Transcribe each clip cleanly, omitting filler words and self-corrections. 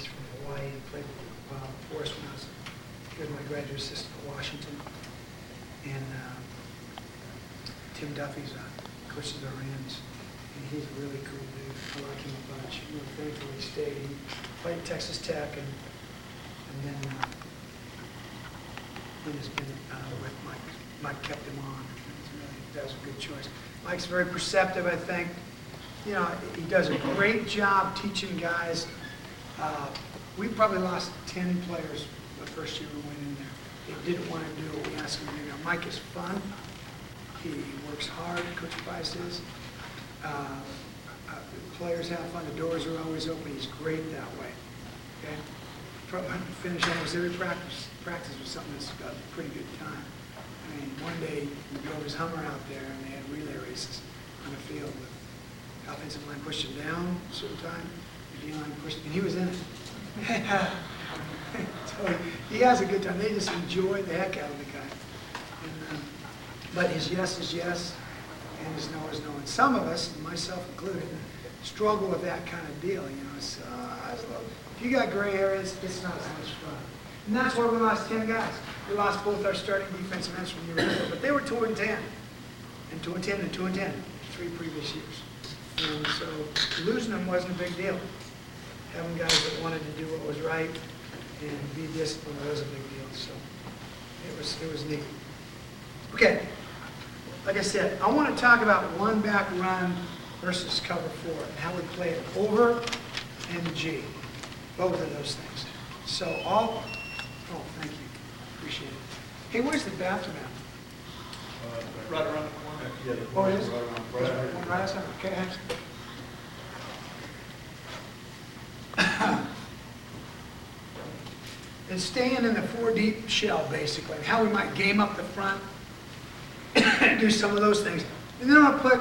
He's from Hawaii and played for us when I was here, my graduate assistant at Washington. And Tim Duffy's coaches our ends, and he's a really cool dude. I like him a bunch. Thankfully he stayed. He played at Texas Tech, and then has been with Mike. Mike kept him on. That was a good choice. Mike's very perceptive, I think. You know, he does a great job teaching guys. We probably lost 10 players the first year we went in there. They didn't want to do what we asked them to do. Now, Mike is fun. He works hard. Coach Price is. Players have fun. The doors are always open. He's great that way. Okay. Finish almost every practice with something that's got a pretty good time. I mean, one day he drove his Hummer out there and they had relay races on the field with the offensive line pushed him down a certain time, the D line pushed him, and he was in it. So he has a good time. They just enjoy the heck out of the guy. And, but his yes is yes, and his no is no. And some of us, myself included, struggle with that kind of deal. You know, it's, if you got gray hair, it's not as much fun. And that's why we lost 10 guys. We lost both our starting defensive ends from the year before, but they were 2-10, and 2-10, and 2-10, 3 previous years. And so losing them wasn't a big deal. Having guys that wanted to do what was right and be disciplined was a big deal. So it was neat. Okay, like I said, I want to talk about one back run versus cover 4 and how we play it over and G, both of those things. So oh, thank you, appreciate it. Hey, where's the bathroom at? Right around the corner. Yeah, oh, it is? Right outside. Okay, and staying in the 4 deep shell, basically, and how we might game up the front, do some of those things. And then I'm going to put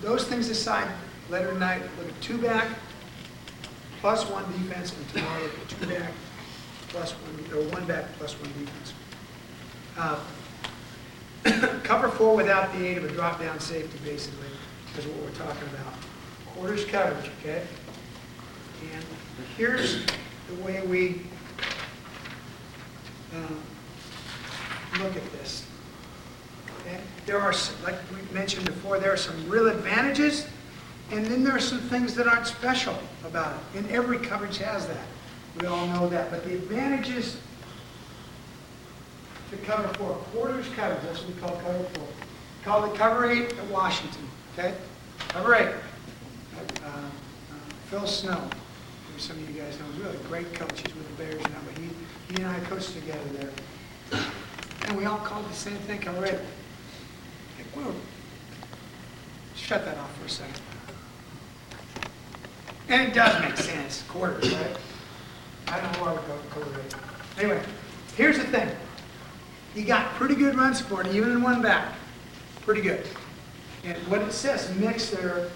those things aside later tonight. Look at 2 back, plus 1 defense, and tomorrow look at 2 back, plus 1, or 1 back, plus 1 defense. Cover 4 without the aid of a drop-down safety, basically, is what we're talking about. Quarters coverage, okay? And here's the way we look at this. Okay? There are, like we mentioned before, there are some real advantages, and then there are some things that aren't special about it. And every coverage has that. We all know that. But the advantages to cover 4, quarters coverage, that's what we call cover 4. We call it cover 8 at Washington. Okay? Cover 8. Phil Snow, who some of you guys know, is really a great coach. He's with the Bears now, but he and I coached together there. And we all called the same thing, cover 8. Whoa. Shut that off for a second. And it does make sense, quarters, right? I don't know why we call it cover 8. Anyway, here's the thing. You got pretty good run support, even in 1 back. Pretty good. And what it says, mix there,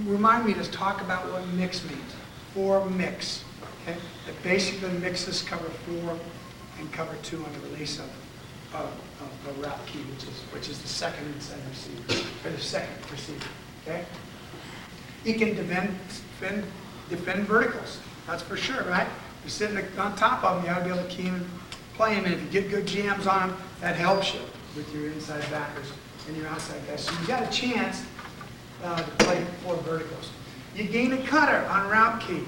remind me to talk about what mix means. 4 mix. Okay? It basically mixes cover 4 and cover 2 on the release of the route key, which is the second inside receiver, or the second receiver. Okay? You can defend verticals. That's for sure, right? You're sitting on top of them, you ought to be able to key him and play him. And if you get good jams on them, that helps you with your inside backers and your outside guys. So you got a chance to play 4 verticals. You gain a cutter on route key.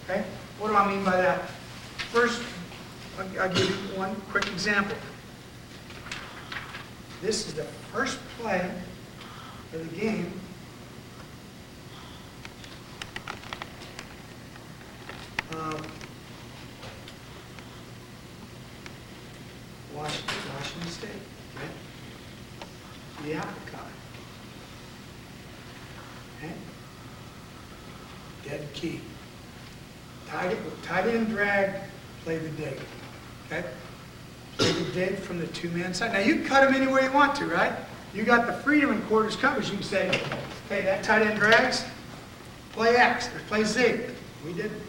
Okay? What do I mean by that? First, I'll give you one quick example. This is the first play of the game. Washington State. Okay? The apricot. Okay? Dead key. Tight end drag, play the dig. Okay? Play the dig from the 2-man side. Now you can cut them anywhere you want to, right? You got the freedom in quarters coverage. You can say, okay, that tight end drags, play X, or play Z. We didn't.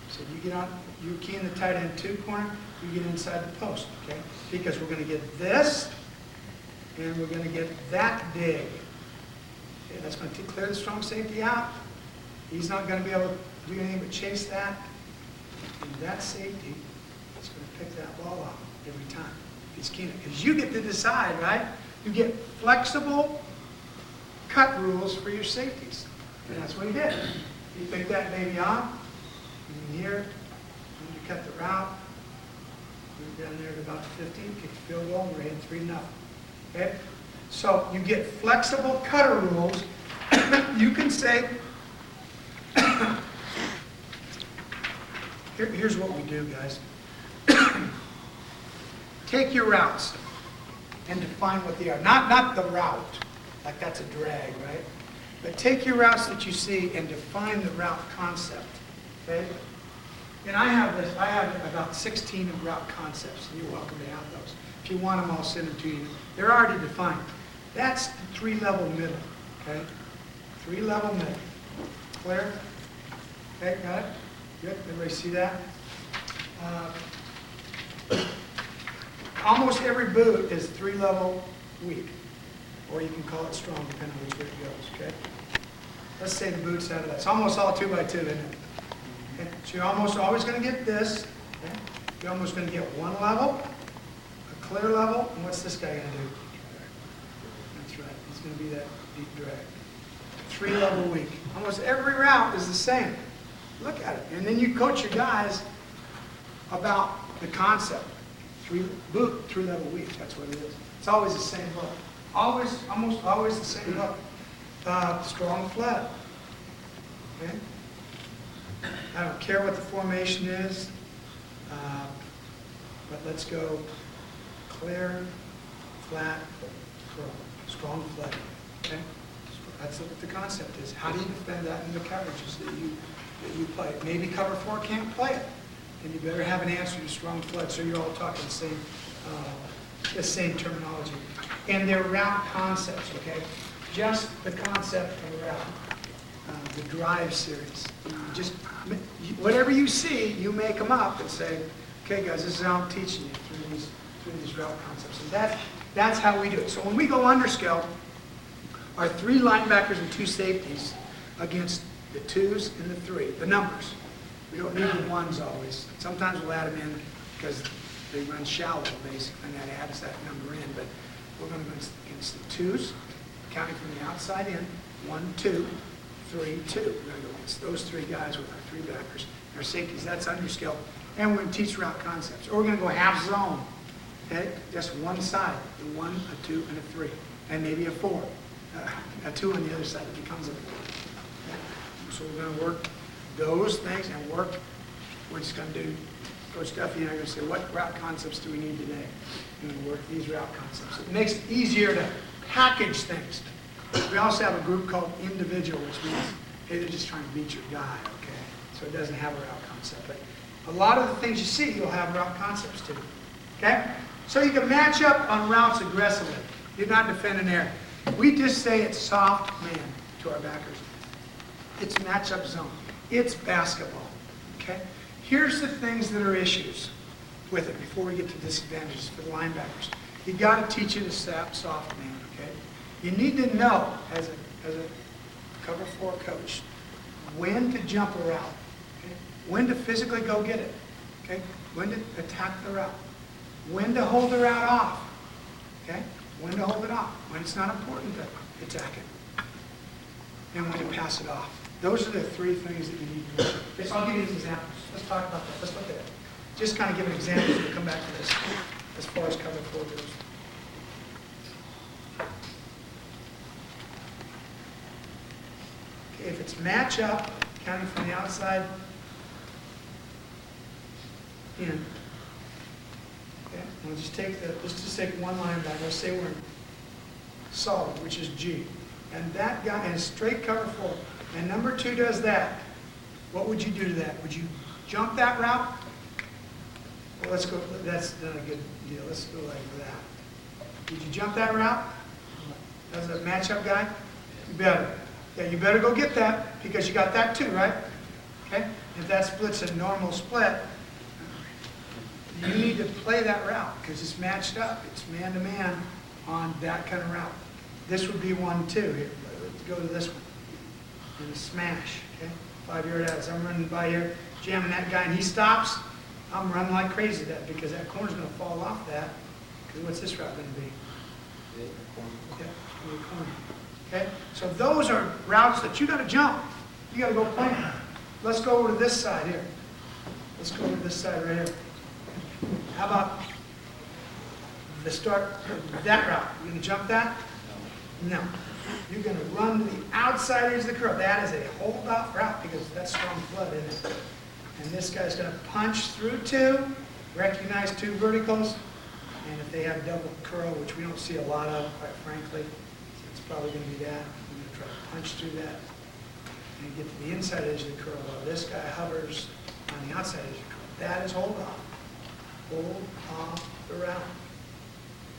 So you get on, you key in the tight end 2 corner, you get inside the post, okay? Because we're going to get this, and we're going to get that dig. Okay, that's going to clear the strong safety out. He's not going to be able to do anything but chase that, and that safety is going to pick that ball off every time. It's key because you get to decide, right? You get flexible cut rules for your safeties, and that's what he did. He picked that baby off, and here, and you cut the route. Move down there to about 15, kick the field goal, and we're ahead 3-0. Okay? So you get flexible cutter rules. You can say, here's what we do, guys. Take your routes and define what they are. Not the route, like that's a drag, right? But take your routes that you see and define the route concept. Okay? And I have about 16 route concepts, and you're welcome to have those. If you want them, I'll send them to you. They're already defined. That's the 3-level middle, okay? 3-level middle. Clear? Okay, got it? Good. Everybody see that? Almost every boot is 3-level weak, or you can call it strong, depending on which way it goes, okay? Let's say the boot's out of that. It's almost all 2x2, isn't it? Okay. So you're almost always going to get this. Okay? You're almost going to get one level, a clear level, and what's this guy going to do? That's right. He's going to be that deep drag. 3-level weak. Almost every route is the same. Look at it. And then you coach your guys about the concept. Boot, 3-level weak. That's what it is. It's always the same look. Almost always the same look. Strong flat. Okay? I don't care what the formation is, but let's go clear, flat, curl. Strong flat. Okay? That's what the concept is. How do you defend that in the coverages that you play? Maybe cover 4 can't play it, and you better have an answer to strong flood, so you're all talking the same terminology. And they're route concepts, okay? Just the concept of a route, the drive series. Whatever you see, you make them up and say, okay, guys, this is how I'm teaching you through these route concepts. And that's how we do it. So when we go underscale, our 3 linebackers and 2 safeties against the 2s and the 3, the numbers. We don't need the 1s always. Sometimes we'll add them in because they run shallow, basically, and that adds that number in. But we're going to go against the 2s, counting from the outside in, 1, 2, 3, 2. We're going to go against those 3 guys with our 3 backers. Our safeties, that's underscale. And we're going to teach route concepts. Or we're going to go half zone. Okay? Just one side. A 1, a 2, and a 3. And maybe a 4. A 2 on the other side, it becomes a 4. Okay? So we're going to work those things and work. We're just going to do, Coach Duffy and I are going to say, what route concepts do we need today? We're going to work these route concepts. It makes it easier to package things. We also have a group called individual, which means, hey, they're just trying to beat your guy, okay? So it doesn't have a route concept. But a lot of the things you see, you'll have route concepts too, okay? So you can match up on routes aggressively. You're not defending air. We just say it's soft man to our backers. It's matchup zone. It's basketball, okay? Here's the things that are issues with it before we get to disadvantages for the linebackers. You got to teach it as soft man, okay? You need to know, as a cover 4 coach, when to jump a route, okay? When to physically go get it, okay? When to attack the route, when to hold the route off, okay? When to hold it off, when it's not important to attack it, and when to pass it off. Those are the 3 things that you need to know. Okay, so I'll give you some examples. Let's talk about that. Let's look at it. Just kind of give an example, we'll come back to this as far as cover 4 goes. Okay, if it's match up, counting from the outside in. Okay, we'll just take let's just take one linebacker. Let's say we're in solid, which is G. And that guy, and straight cover 4. And number 2 does that. What would you do to that? Would you jump that route? Well, let's go, that's not a good deal. Let's go like that. Would you jump that route? As a matchup guy? You better. Yeah, you better go get that because you got that too, right? Okay? If that split's a normal split, you need to play that route because it's matched up. It's man-to-man on that kind of route. This would be 1, 2. Here, let's go to this one. And a smash, okay? 5-yard out. As I'm running by here, jamming that guy, and he stops, I'm running like crazy that because that corner's going to fall off that. Because what's this route going to be? Yeah, corner. Okay? So those are routes that you got to jump. You got to go plan. Let's go over to this side here. Let's go over to this side right here. How about the start that route? You going to jump that? No. You're going to run to the outside edge of the curl. That is a hold-off route because that's strong flood in it. And this guy's going to punch through 2, recognize 2 verticals, and if they have double curl, which we don't see a lot of, quite frankly, it's probably going to be that. We're going to try to punch through that and get to the inside edge of the curl. Well, this guy hovers on the outside edge of the curl. That is hold-off. Hold off the route.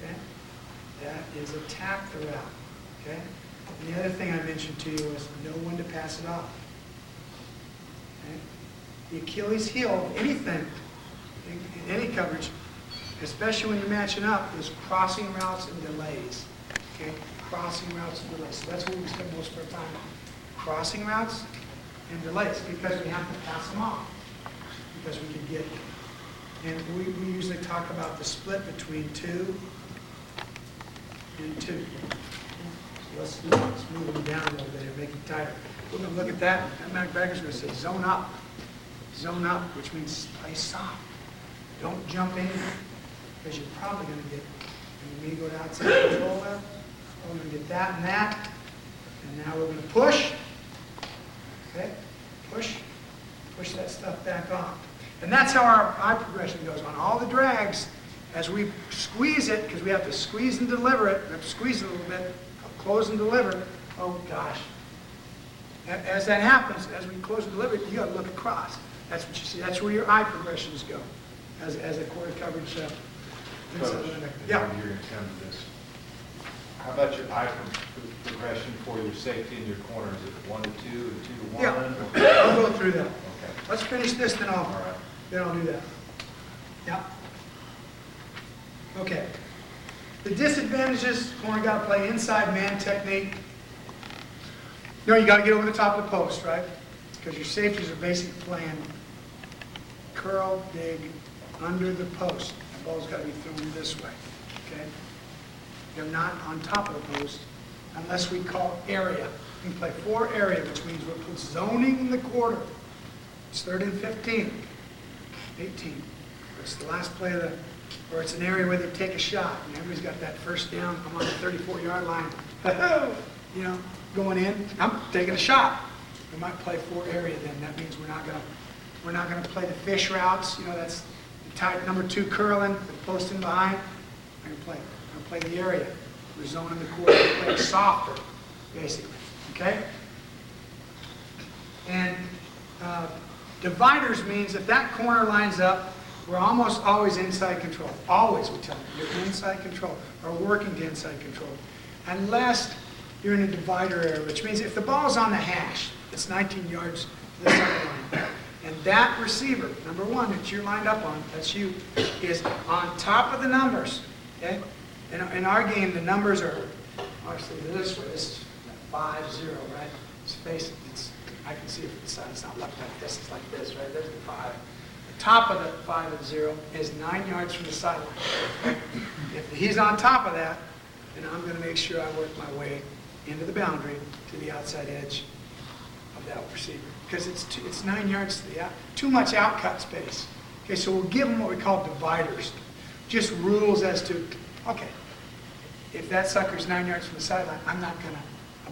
Okay? That is attack the route. Okay? And the other thing I mentioned to you is know when to pass it off. Okay? The Achilles heel of anything, in any coverage, especially when you're matching up, is crossing routes and delays. Okay? Crossing routes and delays. So that's what we spend most of our time on. Crossing routes and delays because we have to pass them off. Because we can get, and we usually talk about the split between 2 and 2. Let's move them down a little bit and make them tighter. We're going to look at that. That Mac Bagger's going to say zone up. Zone up, which means play soft. Don't jump in because you're probably going to get, when we go to outside control there, we're going to get that and that. And now we're going to push. Okay? Push. Push that stuff back on. And that's how our eye progression goes on. All the drags, as we squeeze it, because we have to squeeze and deliver it, we have to squeeze it a little bit, close and deliver. Oh gosh. As that happens, as we close and deliver it, you got to look across. That's what you see. That's where your eye progressions go, as a quarter coverage. Coach, yeah. You're going to come to this. How about your eye progression for your safety in your corner? Is it 1 to 2 and 2 to 1? Yeah. I'll go through that. Okay. Let's finish this, then I'll do that. Yeah. Okay. The disadvantages, corner got to play inside man technique. You know, you got to get over the top of the post, right? Because your safeties are basically playing curl, dig, under the post. The ball's got to be thrown this way, okay? They're not on top of the post unless we call area. We can play 4 area, which means we'll put zoning in the quarter. It's 3rd and 15, 18. It's the last play of the, or it's an area where they take a shot. And everybody's got that first down. I'm on the 34-yard line. You know, going in. I'm taking a shot. We might play 4 area then. That means we're not gonna play the fish routes. You know, that's the tight number 2 curling, the post in behind. We're gonna play the area. We're zoning the quarter. We're playing softer, basically. Okay? And dividers means if that corner lines up, we're almost always inside control. Always, we tell them. You're inside control, or working to inside control. Unless you're in a divider area, which means if the ball's on the hash, it's 19 yards to the sideline. And that receiver, number 1, that you're lined up on, that's you, is on top of the numbers. Okay? In our game, the numbers are obviously this way. This is 5-0, right? Space, I can see it from the side. It's not left like this. It's like this, right? There's the 5. The top of the 5 and 0 is 9 yards from the sideline. If he's on top of that, then I'm going to make sure I work my way into the boundary to the outside edge of that receiver. Because it's 9 yards to the too much outcut space. Okay, so we'll give them what we call dividers. Just rules as to, okay, if that sucker's 9 yards from the sideline, I'm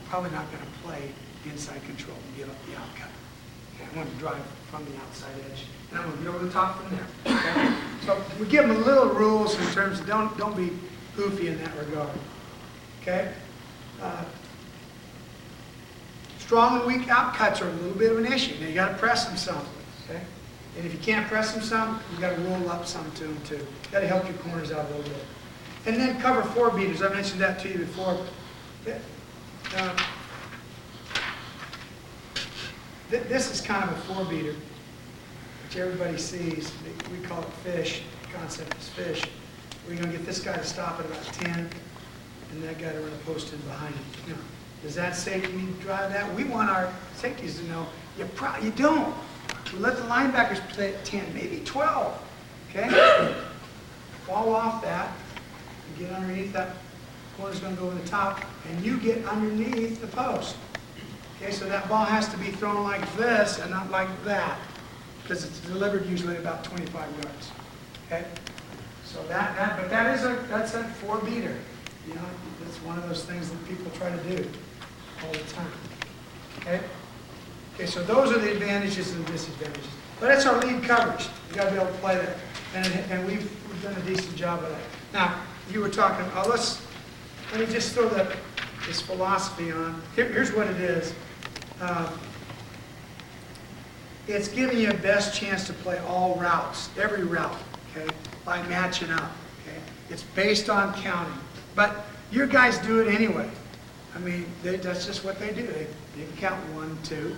probably not going to play inside control and give up the outcut. Okay, I'm going to drive from the outside edge, and I'm going to get over the top from there. Okay? So we give them little rules in terms of don't be goofy in that regard. Okay? Strong and weak outcuts are a little bit of an issue. Now you got to press them some. Okay? And if you can't press them some, you got to roll up some to them too. You got to help your corners out a little bit. And then cover 4 beaters. I mentioned that to you before. This is kind of a 4 beater, which everybody sees. We call it fish. The concept is fish. We're going to get this guy to stop at about 10, and that guy to run a post in behind him. You know, does that safety drive that? We want our safeties to know You don't. You let the linebackers play at 10, maybe 12, okay? Fall off that, and get underneath that. Corner's going to go over the top, and you get underneath the post. Okay, so that ball has to be thrown like this and not like that, because it's delivered usually about 25 yards. Okay, so that's a 4-beater. You know, it's one of those things that people try to do all the time. Okay, okay, so those are the advantages and disadvantages. But that's our lead coverage. You got to be able to play that, and we've done a decent job of that. Now, you were talking. Let me just throw this philosophy on. Here's what it is. It's giving you a best chance to play all routes, every route, okay, by matching up, okay? It's based on counting. But your guys do it anyway. I mean, that's just what they do. They can count 1, 2,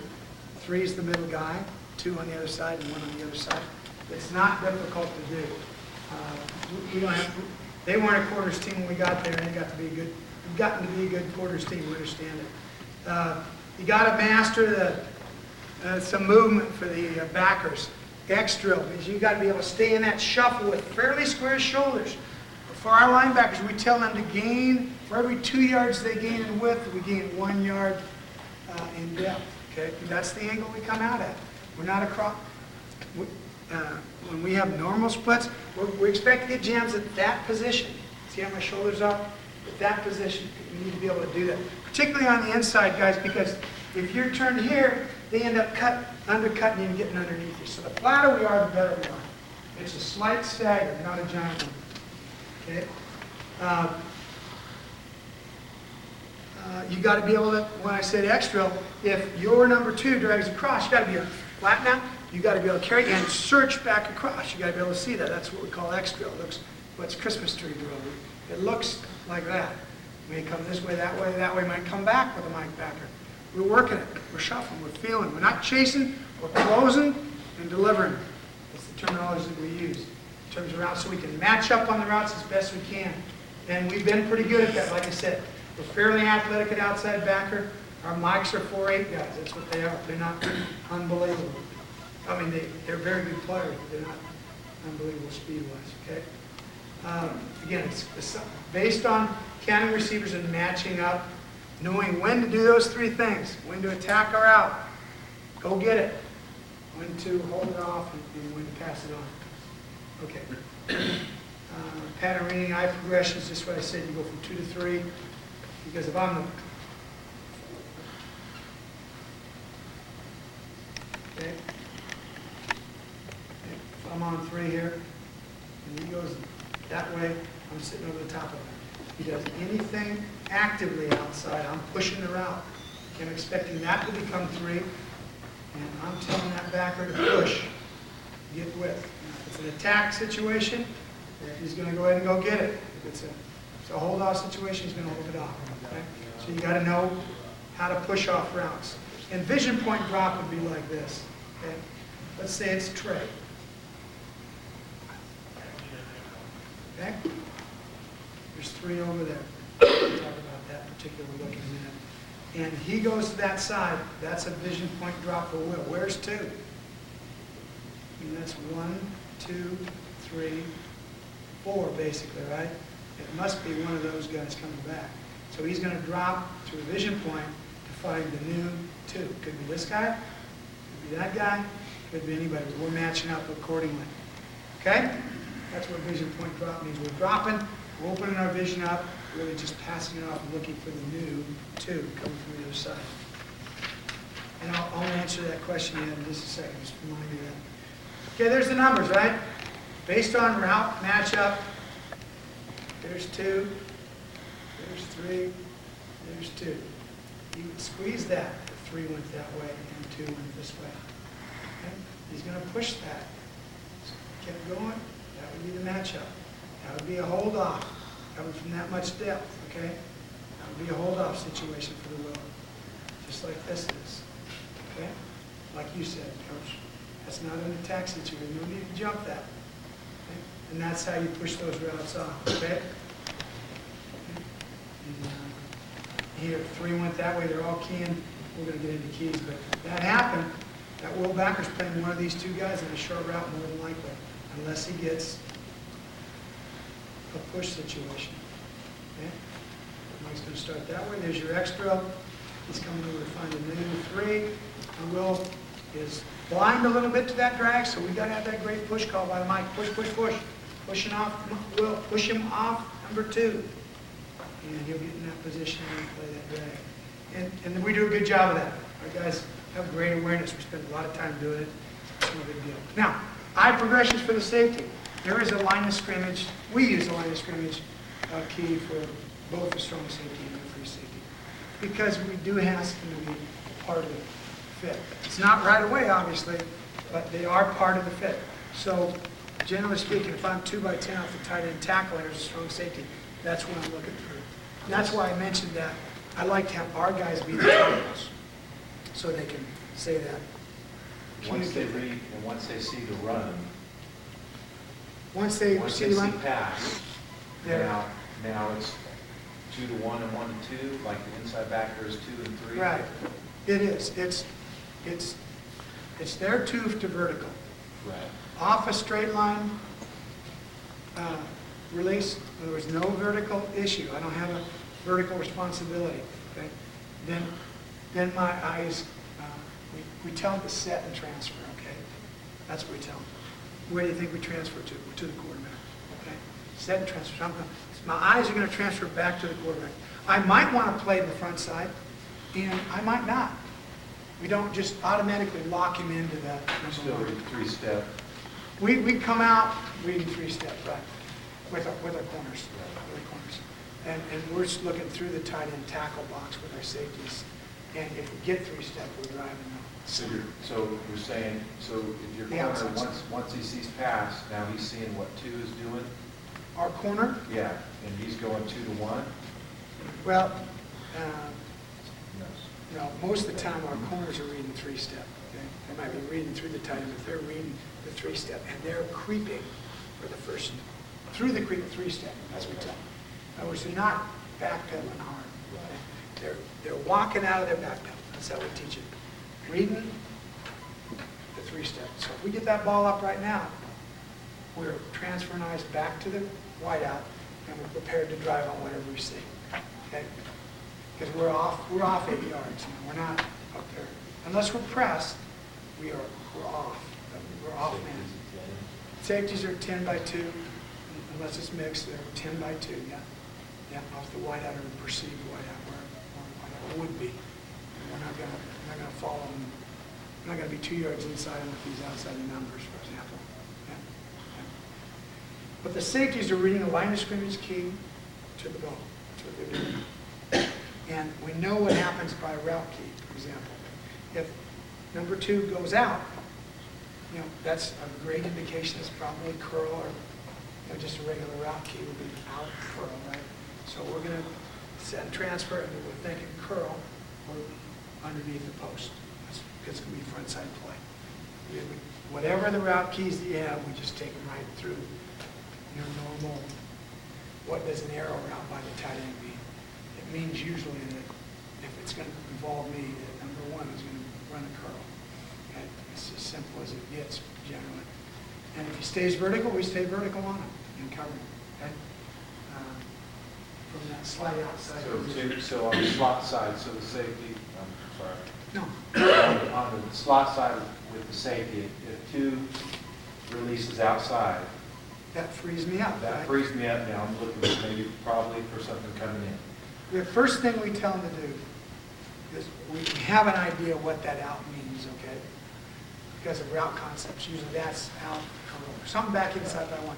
3 is the middle guy, 2 on the other side, and 1 on the other side. It's not difficult to do. We don't have. They weren't a quarters team when we got there, and we've gotten to be a good quarters team. We understand it. You got to master some movement for the backers. X drill, because you got to be able to stay in that shuffle with fairly square shoulders. For our linebackers, we tell them to gain, for every 2 yards they gain in width, we gain 1 yard in depth. Okay, and that's the angle we come out at. We're not across. When we have normal splits, we expect to get jams at that position. See how my shoulders are? At that position, we need to be able to do that. Particularly on the inside, guys, because if you're turned here, they end up undercutting you and getting underneath you. So the flatter we are, the better we are. It's a slight stagger, not a giant one. Okay? You got to be able to, when I said X drill, if your number 2 drags across, you got to be able to flatten out. You got to be able to carry and search back across. You got to be able to see that. That's what we call X drill. It looks what's Christmas tree drill. It looks like that. It may come this way, that way. That way might come back with a mic backer. We're working it. We're shuffling. We're feeling. We're not chasing. We're closing and delivering. That's the terminology that we use in terms of routes, so we can match up on the routes as best we can. And we've been pretty good at that. Like I said, we're fairly athletic at outside backer. Our mics are 4'8" guys. That's what they are. They're not unbelievable. I mean, they're very good players, but they're not unbelievable speed-wise, okay? Again, it's based on counting receivers and matching up, knowing when to do those 3 things, when to attack or out, go get it, when to hold it off, and when to pass it on. Okay. Pattern reading, eye progression is just what I said. You go from 2 to 3, because if I'm okay. If I'm on 3 here, and he goes that way, I'm sitting over the top of him. If he does anything actively outside, I'm pushing the route. I'm expecting that to become 3, and I'm telling that backer to push, get width. If it's an attack situation, he's going to go ahead and go get it. If it's a hold-off situation, he's going to hold it off. Okay? So you got to know how to push off routes. And vision point drop would be like this. Okay? Let's say it's Trey. Okay? There's 3 over there. We'll talk about that particular look in a minute. And he goes to that side. That's a vision point drop for Will. Where's 2? And that's 1, 2, 3, 4, basically, right? It must be one of those guys coming back. So he's going to drop to a vision point to find the new 2. Could be this guy, could be that guy, could be anybody. We're matching up accordingly. Okay? That's what vision point drop means. We're dropping, we're opening our vision up, really just passing it off and looking for the new 2 coming from the other side. And I'll answer that question in just a second, just remind you of that. Okay, there's the numbers, right? Based on route, matchup, there's 2, there's 3, there's 2. You would squeeze that if 3 went that way and 2 went this way. Okay? He's going to push that. So kept going. That would be the matchup. That would be a hold-off. Coming from that much depth, okay? That would be a hold-off situation for the Will. Just like this is, okay? Like you said, Coach. That's not an attack situation. No need to jump that. Okay? And that's how you push those routes off, okay? And, here, 3 went that way. They're all keying. We're going to get into keys, but that happened. That will backer's playing one of these two guys in a short route more than likely, unless he gets a push situation. Okay? Mike's going to start that way. There's your extra. He's coming over to find a new 3. And Will is blind a little bit to that drag, so we got to have that great push call by Mike. Push, push, push. Pushing off, Will, push him off, number 2. And he'll get in that position and play that drag. And we do a good job of that. Our guys have great awareness. We spend a lot of time doing it. It's no big deal. Now, eye progressions for the safety. There is a line of scrimmage. We use a line of scrimmage key for both the strong safety and the free safety, because we do ask them to be part of the fit. It's not right away, obviously, but they are part of the fit. So, generally speaking, if I'm 2 by 10 off the tight end tackle and there's a strong safety, that's what I'm looking for. And that's why I mentioned that I like to have our guys be the tackles, so they can say that. Once they read and once they see the run, Once they see the run, pass, yeah. now it's 2 to 1 and 1 to 2, like the inside backer is 2 and 3. Right. It is. It's their 2 to vertical. Right. Off a straight line release, there was no vertical issue. I don't have a vertical responsibility. Okay. Then my eyes, we tell them to set and transfer. Okay. That's what we tell them. Where do you think we transfer to? To the quarterback. Okay. Set and transfer. So my eyes are going to transfer back to the quarterback. I might want to play the front side, and I might not. We don't just automatically lock him into that. Still read 3-step. We come out reading 3-step, right, with our corners. With our corners. And we're just looking through the tight end tackle box with our safeties. And if we get 3-step, we're driving them. So you're saying, so if your Yeah, corner, once he sees pass, now he's seeing what 2 is doing? Our corner, Yeah, and he's going 2 to 1? well, No. no, most of the time our corners are reading 3-step. Okay? They might be reading through the tight end, but they're reading the 3-step, and they're creeping for the first, through the creep 3-step, as we tell them. In other words, they're not backpedaling hard. Okay? They're walking out of their backpedal. That's how we teach it. Reading the 3-step. So if we get that ball up right now, we're transferring eyes back to the wideout, and we're prepared to drive on whatever we see. Okay? Because we're off 8 yards. We're not up there. Unless we're pressed, we're off. We're off, man. Safeties are 10 by 2, unless it's mixed. They're 10 by 2. Yeah, yeah, off the wideout or perceived wideout, where it would be. We're not gonna follow him. We're not gonna be 2 yards inside him if he's outside the numbers, for example. Yeah. Yeah. But the safeties are reading a line of scrimmage key to the ball. That's what they're doing. And we know what happens by route key, for example. If number 2 goes out, that's a great indication it's probably curl, or just a regular route key would be out curl, right? So we're going to set and transfer, and we're thinking curl or underneath the post. That's because it's going to be front side play. Whatever the route keys that you have, we just take them right through your normal. What does an arrow route by the tight end mean? It means usually that if it's going to involve me, that number 1 is going to run a curl. Okay? It's as simple as it gets generally. And if he stays vertical, we stay vertical on him and cover him. Okay? From that slide outside. So on the slot side, so the safety, I'm sorry. No. On the slot side with the safety, if 2 releases outside, That frees me up. that right? frees me up now. I'm looking maybe probably for something coming in. The first thing we tell them to do is we have an idea what that out means, okay? Because of route concepts. Usually that's out, or something back inside by 1.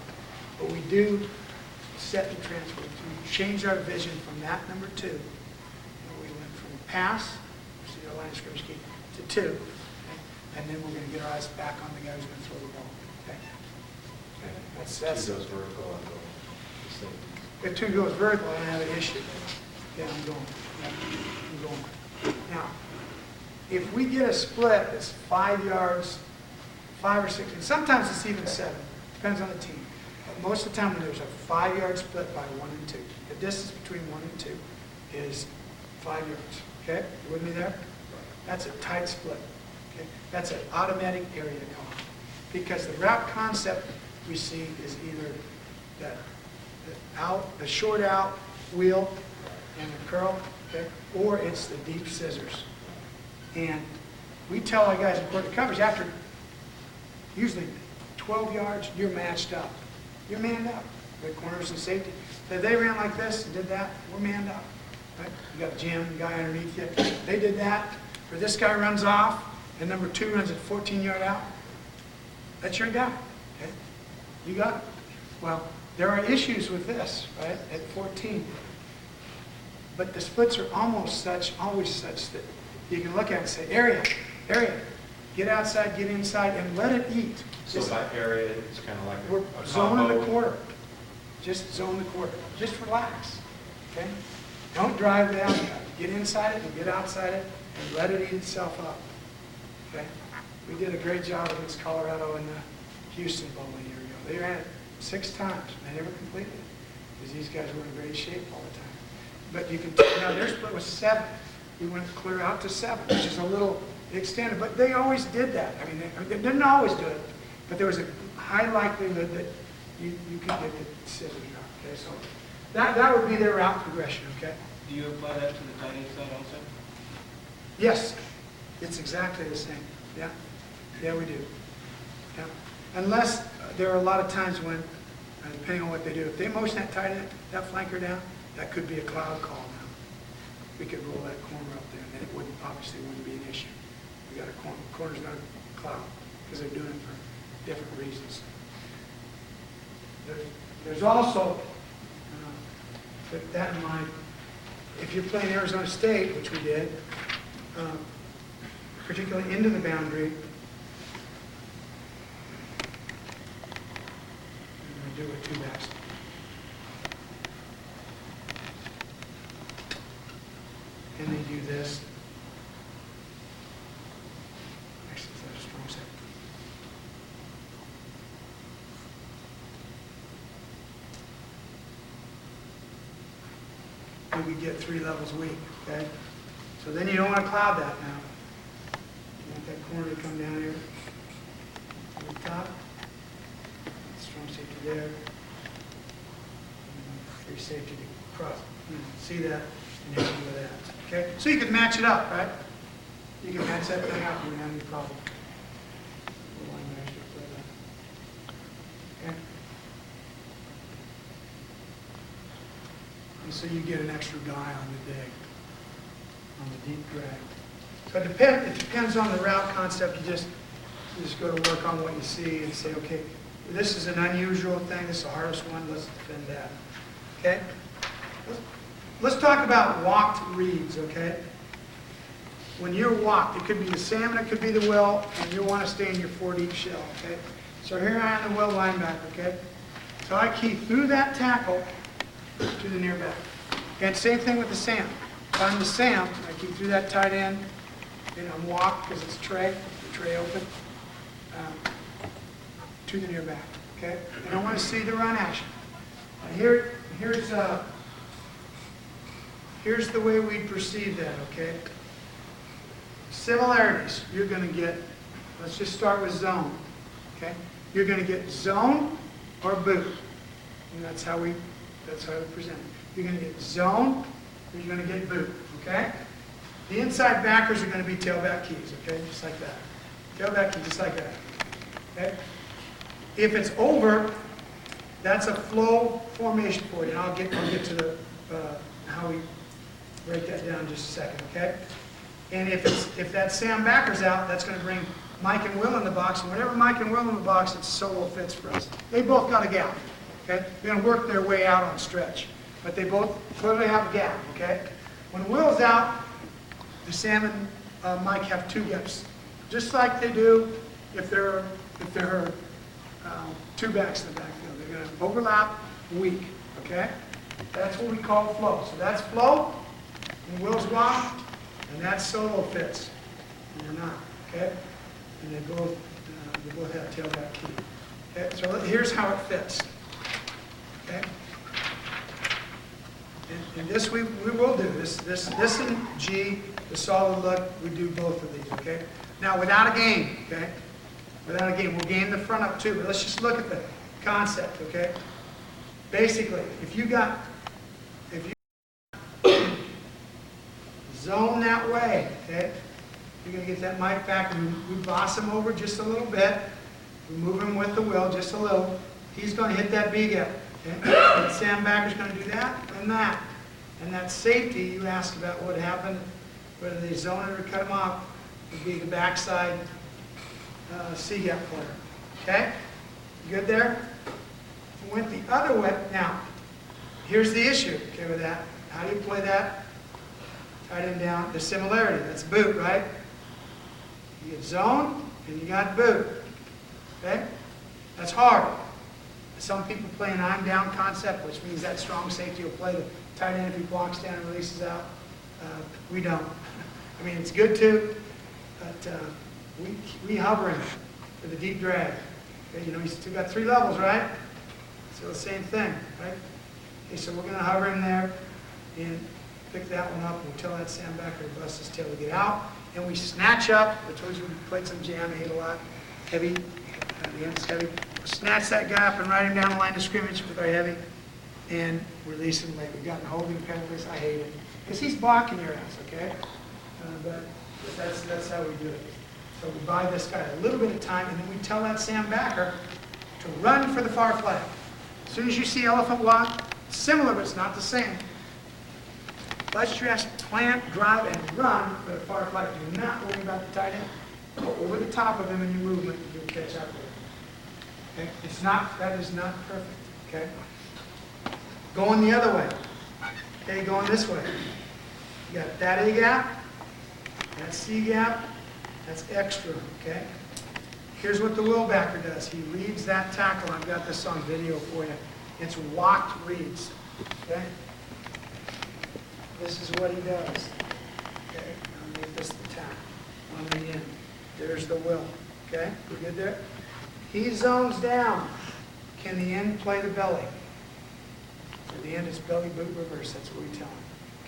But we do set the transfer. We change our vision from that number 2. And we went from pass, see our line of scrimmage key, to 2. Okay? And then we're going to get our eyes back on the guy who's going to throw the ball. Okay? That's 2 goes vertical, I'm going the safety. If 2 goes vertical, I don't have an issue. Yeah, I'm going. Yeah, I'm going. Now, if we get a split that's 5 yards, 5 or 6, and sometimes it's even 7, depends on the team. But most of the time when there's a 5-yard split by 1 and 2, the distance between 1 and 2 is 5 yards. Okay? You with me there? That's a tight split. Okay? That's an automatic area call. Because the route concept we see is either the short out wheel and the curl, okay, or it's the deep scissors. And we tell our guys in quarter coverage, after usually 12 yards, you're matched up. You're manned up. The corners and safety. If they ran like this and did that, we're manned up. Right? You got Jim, the guy underneath you. They did that. Or this guy runs off, and number 2 runs a 14-yard out. That's your guy. Okay? You got it. Well, there are issues with this, right, at 14. But the splits are always such that you can look at it and say, area, get outside, get inside, and let it eat. So by area, it's kind of like We're a zoning combo. the quarter. Just zone the quarter. Just relax. Okay? Don't drive the outside. Get inside it and get outside it and let it eat itself up. Okay? We did a great job against Colorado in the Houston Bowl a year ago. They ran it 6 times. They never completed it because these guys were in great shape all the time. But you can now their split was 7. We went clear out to 7, which is a little extended. But they always did that. I mean, they didn't always do it, but there was a high likelihood that you could get the scissors out. Okay, so that would be their route progression. Okay. Do you apply that to the tight end side also? Yes, it's exactly the same. Yeah, yeah, we do. Yeah, unless there are a lot of times when, depending on what they do, if they motion that tight end, that flanker down, that could be a cloud call now. We could roll that corner up there, and then it wouldn't be an issue. We got a corner. Corner's not a cloud because they're doing it for different reasons. There's also, keep that in mind, if you're playing Arizona State, which we did, particularly into the boundary, I'm going to do it 2 backs. And they do this. Actually, is that a strong set? We get 3 levels weak, okay? So then you don't want to cloud that now. You want that corner to come down here to the top. Strong safety there. Free safety to cross. See that? And then you go that. Okay? So you can match it up, right? You can match that thing up. You don't have any problem. Okay? And so you get an extra guy on the dig, on the deep drag. So it depends on the route concept. You just go to work on what you see and say, okay, this is an unusual thing. This is the hardest one. Let's defend that. Okay? Let's talk about walked reads, okay? When you're walked, it could be the salmon, it could be the will, and you want to stay in your 4 deep shell, okay? So here I am, the will linebacker, okay? So I key through that tackle to the near back. And same thing with the Sam. If I'm the Sam, I keep through that tight end, and I'm walked because it's tray, the tray open, to the near back, okay? And I want to see the run action. Here's the way we perceive that, okay? Similarities, you're going to get, let's just start with zone, okay? You're going to get zone or boot, and that's how we present it. You're going to get zone, or you're going to get boot, okay? The inside backers are going to be tailback keys, okay? Just like that. Tailback key, just like that, okay? If it's over, that's a flow formation for you, and I'll get to the how we break that down in just a second, okay? And if that Sam backer's out, that's going to bring Mike and Will in the box, and whenever Mike and Will in the box, it's solo fits for us. They both got a gap, okay? They're going to work their way out on stretch, but they both clearly have a gap, okay? When Will's out, the Sam and Mike have 2 gaps, just like they do if there are 2 backs in the backfield. They're going to overlap weak, okay? That's what we call flow. So that's flow, and Will's walk, and that's solo fits. And they're not, okay? And they both have tailback key. Okay, so here's how it fits. Okay? And this we will do. This and G, the solid look, we do both of these, okay? Now, without a game, okay? Without a game, we'll game the front up too, but let's just look at the concept, okay? Basically, if you zone that way, okay? You're going to get that mic back, and we boss him over just a little bit. We move him with the will just a little. He's going to hit that B gap, okay? And Sam Backer's going to do that and that. And that safety, you asked about what happened, whether they zone it or cut him off, would be the backside C gap player, okay? You good there? If we went the other way, now, here's the issue, okay, with that. How do you play that? Tight end down, the similarity, that's boot, right? You get zone, and you got boot, okay? That's hard. Some people play an I'm down concept, which means that strong safety will play the tight end if he blocks down and releases out. We don't. I mean, it's good too, but we hover him for the deep drag. Okay, you know, he's still got 3 levels, right? So the same thing, right? Okay, so we're going to hover him there and pick that one up, and we'll tell that Sam Backer to bust his tail to get out. And we snatch up. I told you we played some jam, ate a lot. Heavy. The end's heavy. We'll snatch that guy up and ride him down the line of scrimmage with our heavy and release him late. We've gotten holding penalties. I hate it. Because he's blocking your ass, okay? But that's how we do it. So we buy this guy a little bit of time, and then we tell that Sam Backer to run for the far flag. As soon as you see elephant walk, similar, but it's not the same. Let your ass plant, drive, and run for the far flag. Do not worry about the tight end. Go over the top of him in your movement, and you'll catch up with him. Okay? That is not perfect. Okay? Going the other way. Okay, going this way. You got that A gap, that C gap, that's extra, okay? Here's what the will backer does. He reads that tackle. I've got this on video for you. It's locked reads, okay? This is what he does. Okay, I'll make this the tackle on the end. There's the will, okay? We good there? He zones down. Can the end play the belly? For the end, it's belly boot reverse. That's what we tell him.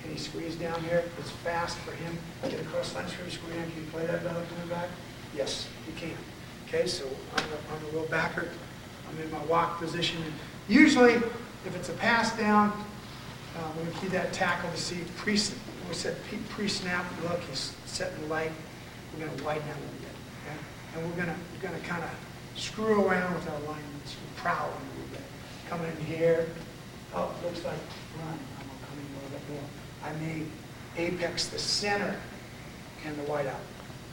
Can he squeeze down here? It's fast for him. Get across line, squeeze down. Can you play that belly coming back? Yes, you can. Okay, so I'm the will backer. I'm in my walk position. And usually, if it's a pass down, we're going to keep that tackle to see we said pre-snap. Look, he's setting light. We're going to widen that a little bit. Okay, and we're going to kind of screw around with our linemen, prowl a little bit. Come in here. Oh, looks like run. I'm going to come in a little bit more. I may apex the center and the wide out.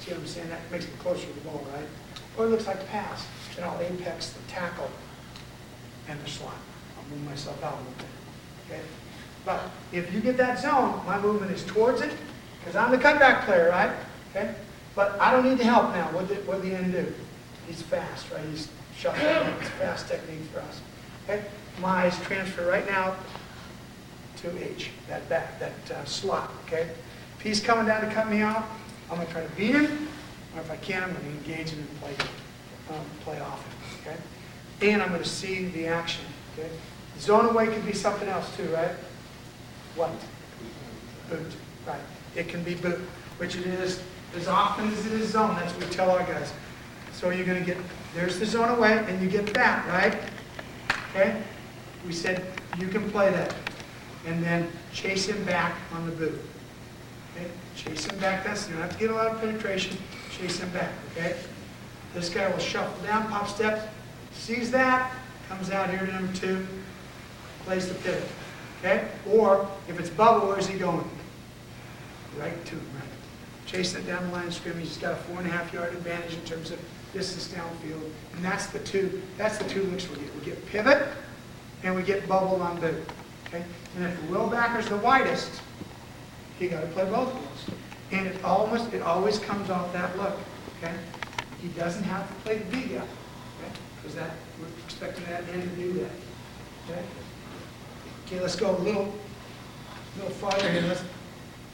See what I'm saying? That makes it closer to the ball, right? Or it looks like pass. Then I'll apex the tackle and the slot. I'll move myself out a little bit. Okay? But if you get that zone, my movement is towards it, because I'm the cutback player, right? Okay? But I don't need the help now. What did the end do? He's fast, right? He's shuffling. It's fast technique for us. Okay? My eyes transfer right now to H, that back, that slot, okay? If he's coming down to cut me off, I'm going to try to beat him, or if I can, I'm going to engage him and play off him, okay? And I'm going to see the action, okay? Zone away could be something else too, right? What? Boot, right. It can be boot, which it is as often as it is zone. That's what we tell our guys. So you're going to get, there's the zone away, and you get that, right? Okay? We said you can play that. And then chase him back on the boot. Okay? Chase him back. You don't have to get a lot of penetration. Chase him back, okay? This guy will shuffle down, pop steps, sees that, comes out here to number 2, plays the pivot, okay? Or if it's bubble, where's he going? Right to him, right? Chasing it down the line of scrimmage. He's got a 4.5-yard advantage in terms of distance downfield. And that's the two looks we get. We get pivot, and we get bubble on boot. Okay? And if the will backer's the widest, you got to play both of those. And it always comes off that look. Okay? He doesn't have to play the B gap. Okay? Because we're expecting that end to do that. Okay? Okay, let's go a little farther here.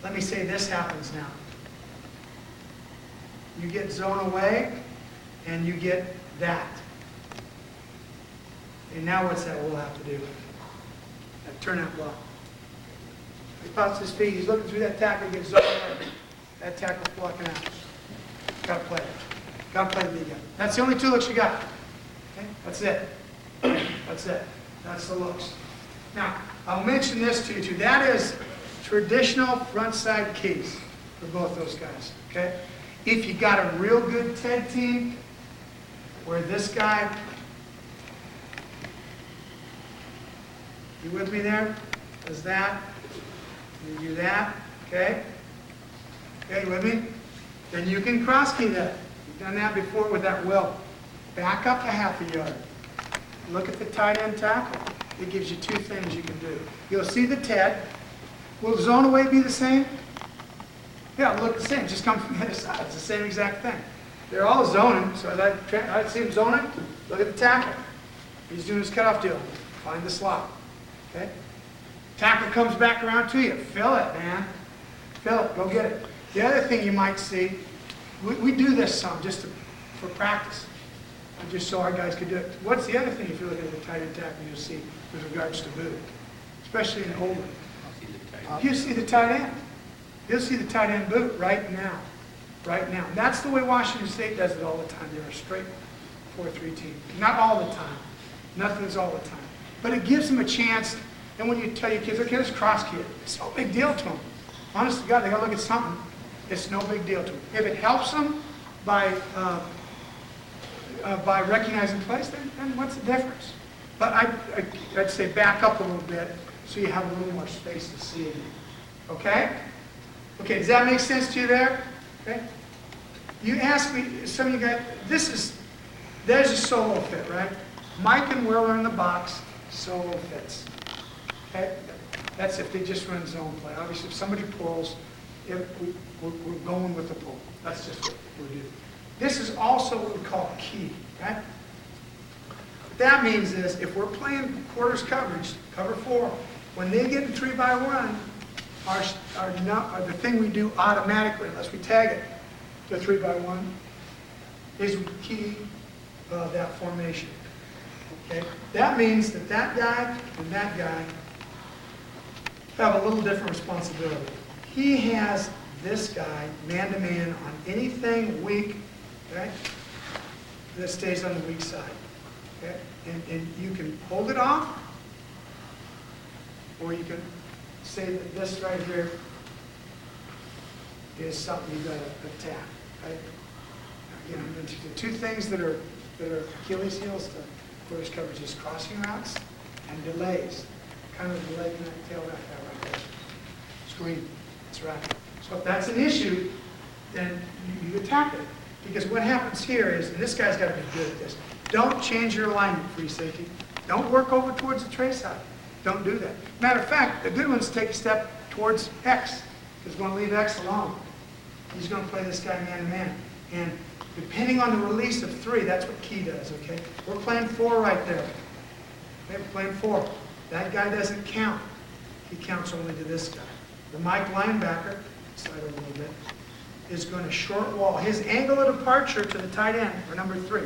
Let me say this happens now. You get zone away, and you get that. And now what's that we'll have to do? That turnout block. He pops his feet. He's looking through that tackle. He gets zone away. That tackle's blocking out. Got to play it. Got to play the D-gap. That's the only two looks you got. Okay? That's it. That's it. That's the looks. Now, I'll mention this to you too. That is traditional front side keys for both those guys. Okay? If you got a real good TED team, where this guy, you with me there? Does that? You do that? Okay? Okay, you with me? Then you can cross key that. You've done that before with that will. Back up a half a yard. Look at the tight end tackle. It gives you two things you can do. You'll see the TED. Will zone away be the same? Yeah, look the same. Just come from the other side. It's the same exact thing. They're all zoning. So as I see him zoning, look at the tackle. He's doing his cutoff deal. Find the slot. Okay? Tackle comes back around to you. Fill it, man. Fill it. Go get it. The other thing you might see, we do this some just for practice, just so our guys could do it. What's the other thing if you look at the tight end tackle you'll see with regards to boot, especially in older? You see the tight end. You'll see the tight end boot right now. Right now. And that's the way Washington State does it all the time. They're a straight 4-3 team. Not all the time. Nothing's all the time. But it gives them a chance. And when you tell your kids, okay, let's cross key it. It's no big deal to them. Honest to God, they got to look at something. It's no big deal to them. If it helps them by recognizing plays, then what's the difference? But I'd say back up a little bit so you have a little more space to see it. Okay? Okay, does that make sense to you there? Okay? You asked me, some of you guys, there's a solo fit, right? Mike and Will are in the box, solo fits. Okay? That's if they just run zone play. Obviously, if somebody pulls, we're going with the pull. That's just what we do. This is also what we call key, right? What that means is if we're playing quarters coverage, cover 4, when they get in 3-by-1, the thing we do automatically, unless we tag it to 3-by-1, is we key that formation. Okay? That means that that guy and that guy have a little different responsibility. He has this guy man-to-man on anything weak, okay, that stays on the weak side. Okay? And you can hold it off, or you can say that this right here is something you've got to attack. Right? Again, the two things that are Achilles heels to quarters coverage is crossing routes and delays. Kind of delay in that tail back right there. Screen. That's right. So if that's an issue, then you attack it. Because what happens here is, and this guy's got to be good at this, don't change your alignment, free safety. Don't work over towards the tray side. Don't do that. Matter of fact, the good ones take a step towards X, because we want to leave X alone. He's going to play this guy man-to-man. And depending on the release of 3, that's what key does, okay? We're playing 4 right there. Okay, we're playing 4. That guy doesn't count. He counts only to this guy. The Mike linebacker, slide over a little bit, is going to short wall. His angle of departure to the tight end, or number 3,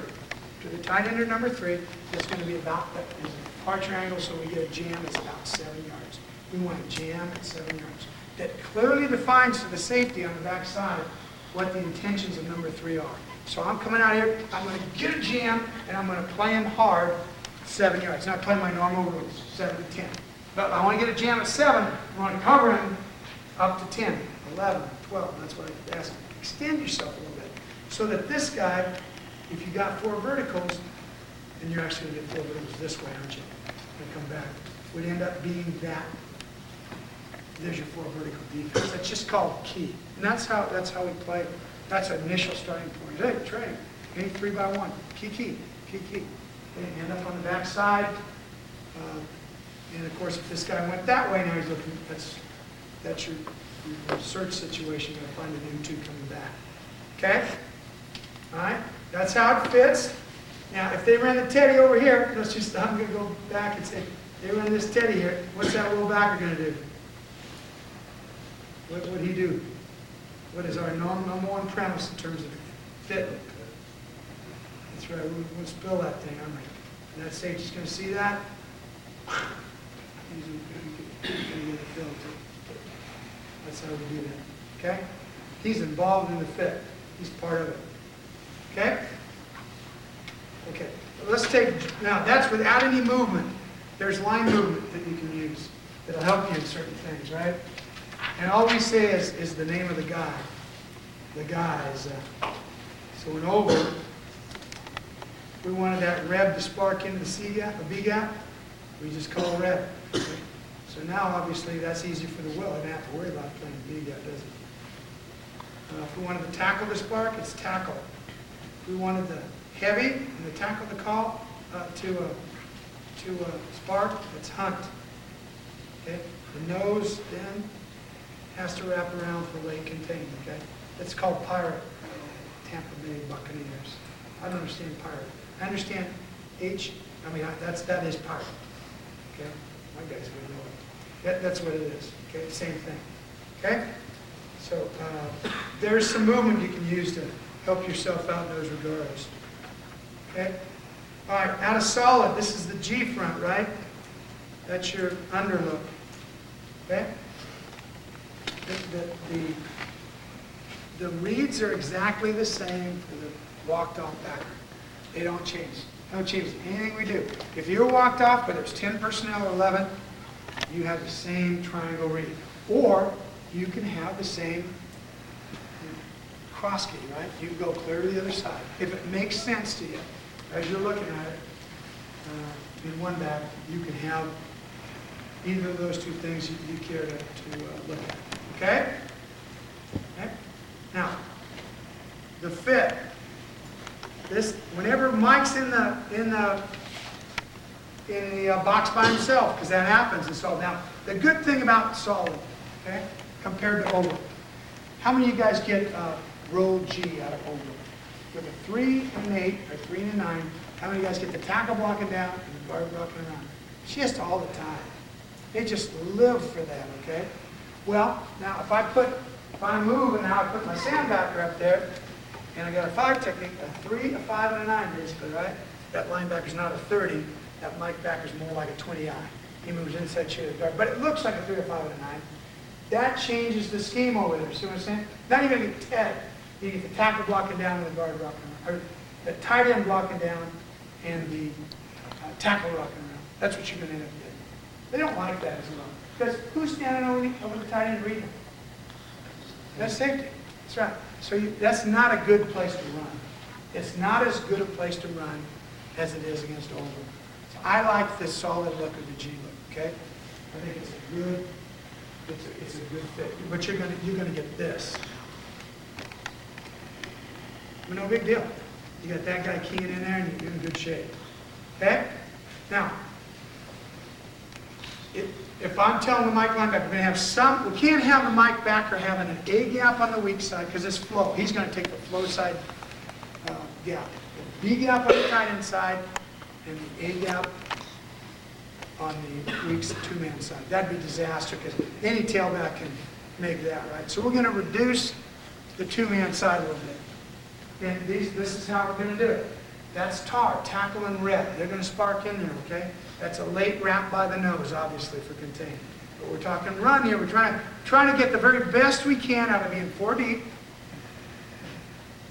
to the tight end or number 3, is going to be about that. There's a departure angle, so we get a jam that's about 7 yards. We want a jam at 7 yards. That clearly defines to the safety on the back side what the intentions of number 3 are. So I'm coming out here, I'm going to get a jam, and I'm going to play him hard 7 yards. Not play my normal rules, 7 to 10. But I want to get a jam at 7, I want to cover him up to 10, 11, 12. That's what I ask. Extend yourself a little bit. So that this guy, if you got 4 verticals, then you're actually going to get 4 verticals this way, aren't you? And come back. Would end up being that. There's your 4 vertical defense. That's just called key. And that's how we play. That's our initial starting point. Hey, Trey, any 3-by-1. Key, key, key, key. Okay, end up on the back side. And of course, if this guy went that way, now he's looking, that's your search situation. You're going to find a new 2 coming back. Okay? All right? That's how it fits. Now, if they ran the teddy over here, I'm going to go back and say, they ran this teddy here, what's that little backer going to do? What would he do? What is our number 1 premise in terms of fit? That's right, we'll spill that thing, aren't we? And that safety's going to see that. He's going to get it filled too. That's how we do that. Okay? He's involved in the fit. He's part of it. Okay? Okay, let's take, now that's without any movement. There's line movement that you can use that'll help you in certain things, right? And all we say is the name of the guy. The guy is, so in over, we wanted that rev to spark into the C gap, a B gap, we just call rev. Okay? So now obviously that's easy for the wheel. I don't have to worry about playing B gap, does it? If we wanted the tackle to spark, it's tackle. If we wanted the heavy and the tackle to call to spark, it's hunt. Okay? The nose then has to wrap around for late contained. Okay? It's called pirate. Tampa Bay Buccaneers. I don't understand pirate. I understand that is pirate. Okay? My guys would know it. That's what it is. Okay? Same thing. Okay? So there's some movement you can use to help yourself out in those regards. Okay? All right, out of solid, this is the G front, right? That's your underlook. Okay? The reeds are exactly the same for the walked off backer. They don't change. They don't change anything we do. If you're walked off, but there's 10 personnel or 11, you have the same triangle reed. Or you can have the same cross key, right? You can go clear to the other side. If it makes sense to you, as you're looking at it, in one back, you can have either of those two things you care to look at. Okay? Okay? Now, the fit. This, whenever Mike's in the box by himself, because that happens in solid. Now, the good thing about solid, okay, compared to oval. How many of you guys get roll G out of oval? With a 3 and an 8, or 3 and a 9, how many of you guys get the tackle blocking down and the guard blocking around? Just all the time. They just live for that, okay? Well, now if I move and now I put my sandbacker up there, and I got a 5 technique, a 3, a 5, and a 9 basically, right? That linebacker's not a 30, that Mike backer's more like a 20-eye. He moves inside shade of the guard, but it looks like a 3, a 5, and a 9. That changes the scheme over there, see what I'm saying? Now you're going to get Ted. You get the tackle blocking down and the guard blocking around, or the tight end blocking down and the tackle blocking around. That's what you're going to end up getting. They don't like that as well. Because who's standing over the tight end reading them? That's safety. That's right. So that's not a good place to run. It's not as good a place to run as it is against oval. So I like the solid look of the G look, okay? I think it's a good fit. But you're gonna get this. But no big deal. You got that guy keying in there and you're in good shape. Okay? Now, if I'm telling the Mike linebacker, we're going to have some, we can't have the Mike backer having an A gap on the weak side because it's flow. He's going to take the flow side gap. The B gap on the tight end side and the A gap on the weak two-man side. That'd be disaster because any tailback can make that, right? So we're going to reduce the two-man side a little bit. And this is how we're going to do it. That's tar, tackle and red. They're going to spark in there, okay? That's a late wrap by the nose, obviously, for contain. But we're talking run here. We're trying to get the very best we can out of being 4 deep.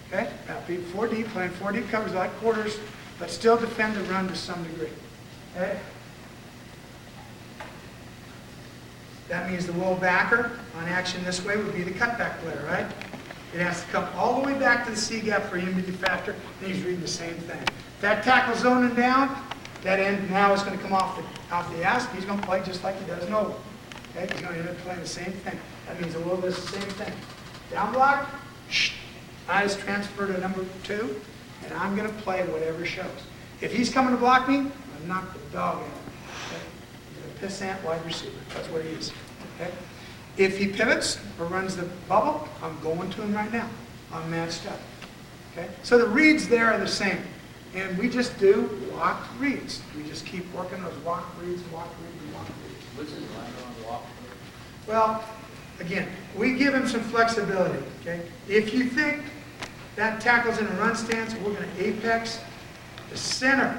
Okay? Out being 4 deep, playing 4 deep covers like quarters, but still defend the run to some degree. Okay? That means the will backer on action this way would be the cutback player, right? It has to come all the way back to the C gap for him to be factor, and he's reading the same thing. If that tackle zoning down, that end now is going to come off the ass. He's going to play just like he does in oval. Okay? He's going to end up playing the same thing. That means a will does the same thing. Down block, eyes transfer to number 2, and I'm going to play whatever shows. If he's coming to block me, I'm going to knock the dog out. Okay? He's a pissant wide receiver. That's what he is. Okay? If he pivots or runs the bubble, I'm going to him right now. I'm matched up. Okay? So the reads there are the same. And we just do walk reads. We just keep working those walk reads, walk reads, and walk reads. What's his line on walk? Well, again, we give him some flexibility. Okay? If you think that tackle's in a run stance, we're going to apex the center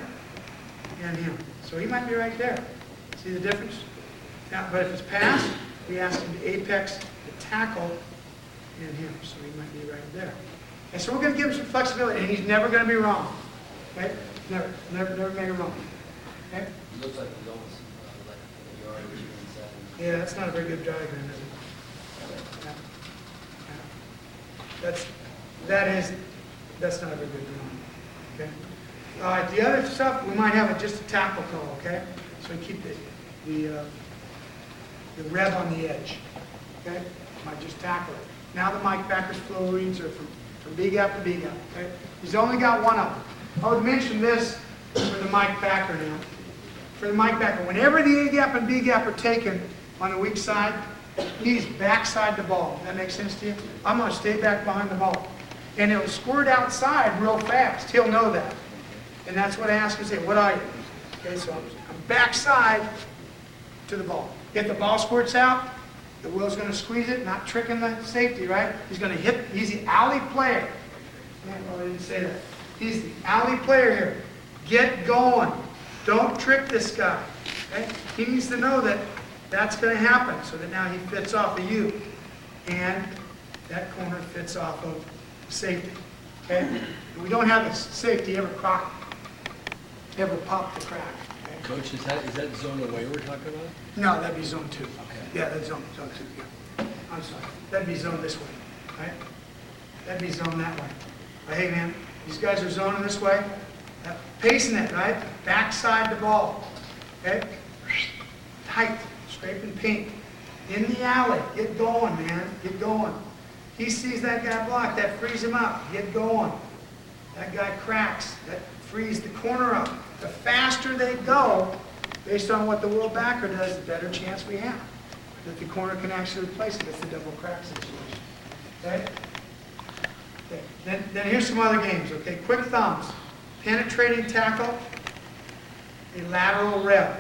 in him. So he might be right there. See the difference? Now, but if it's pass, we ask him to apex the tackle in him. So he might be right there. And so we're going to give him some flexibility, and he's never going to be wrong. Okay? Never make it wrong. Okay? It looks like he's almost like a yard or 2 and 7. Yeah, that's not a very good diagram, is it? Yeah. That's not a very good drawing. Okay? All right, the other stuff, we might have just a tackle call, okay? So we keep the rev on the edge, okay? Might just tackle it. Now the Mike Backer's flow reads are from B gap to B gap, okay? He's only got one of them. I would mention this for the Mike Backer now. For the Mike Backer, whenever the A gap and B gap are taken on the weak side, he's backside the ball. That makes sense to you? I'm going to stay back behind the ball. And it'll squirt outside real fast. He'll know that. And that's what I ask him to say, what are you? Okay, so I'm backside to the ball. If the ball squirts out, the Will's going to squeeze it, not tricking the safety, right? He's going to hit, he's the alley player. I didn't say that. He's the alley player here. Get going. Don't trick this guy. Okay? He needs to know that that's going to happen so that now he fits off of you. And that corner fits off of safety. Okay? And we don't have the safety ever pop the crack. Okay? Coach, is that zone away we're talking about? No, that'd be zone 2. Okay. Yeah, that's zone 2, yeah. I'm sorry. That'd be zone this way, right? That'd be zone that way. But hey, man, these guys are zoning this way. Pacing it, right? Backside the ball. Okay? Tight. Scraping pink. In the alley. Get going, man. Get going. He sees that guy block. That frees him up. Get going. That guy cracks. That frees the corner up. The faster they go, based on what the Will backer does, the better chance we have that the corner can actually replace it. It's the double crack situation. Okay? Okay. Then here's some other games. Okay? Quick thumbs. Penetrating tackle, a lateral rev.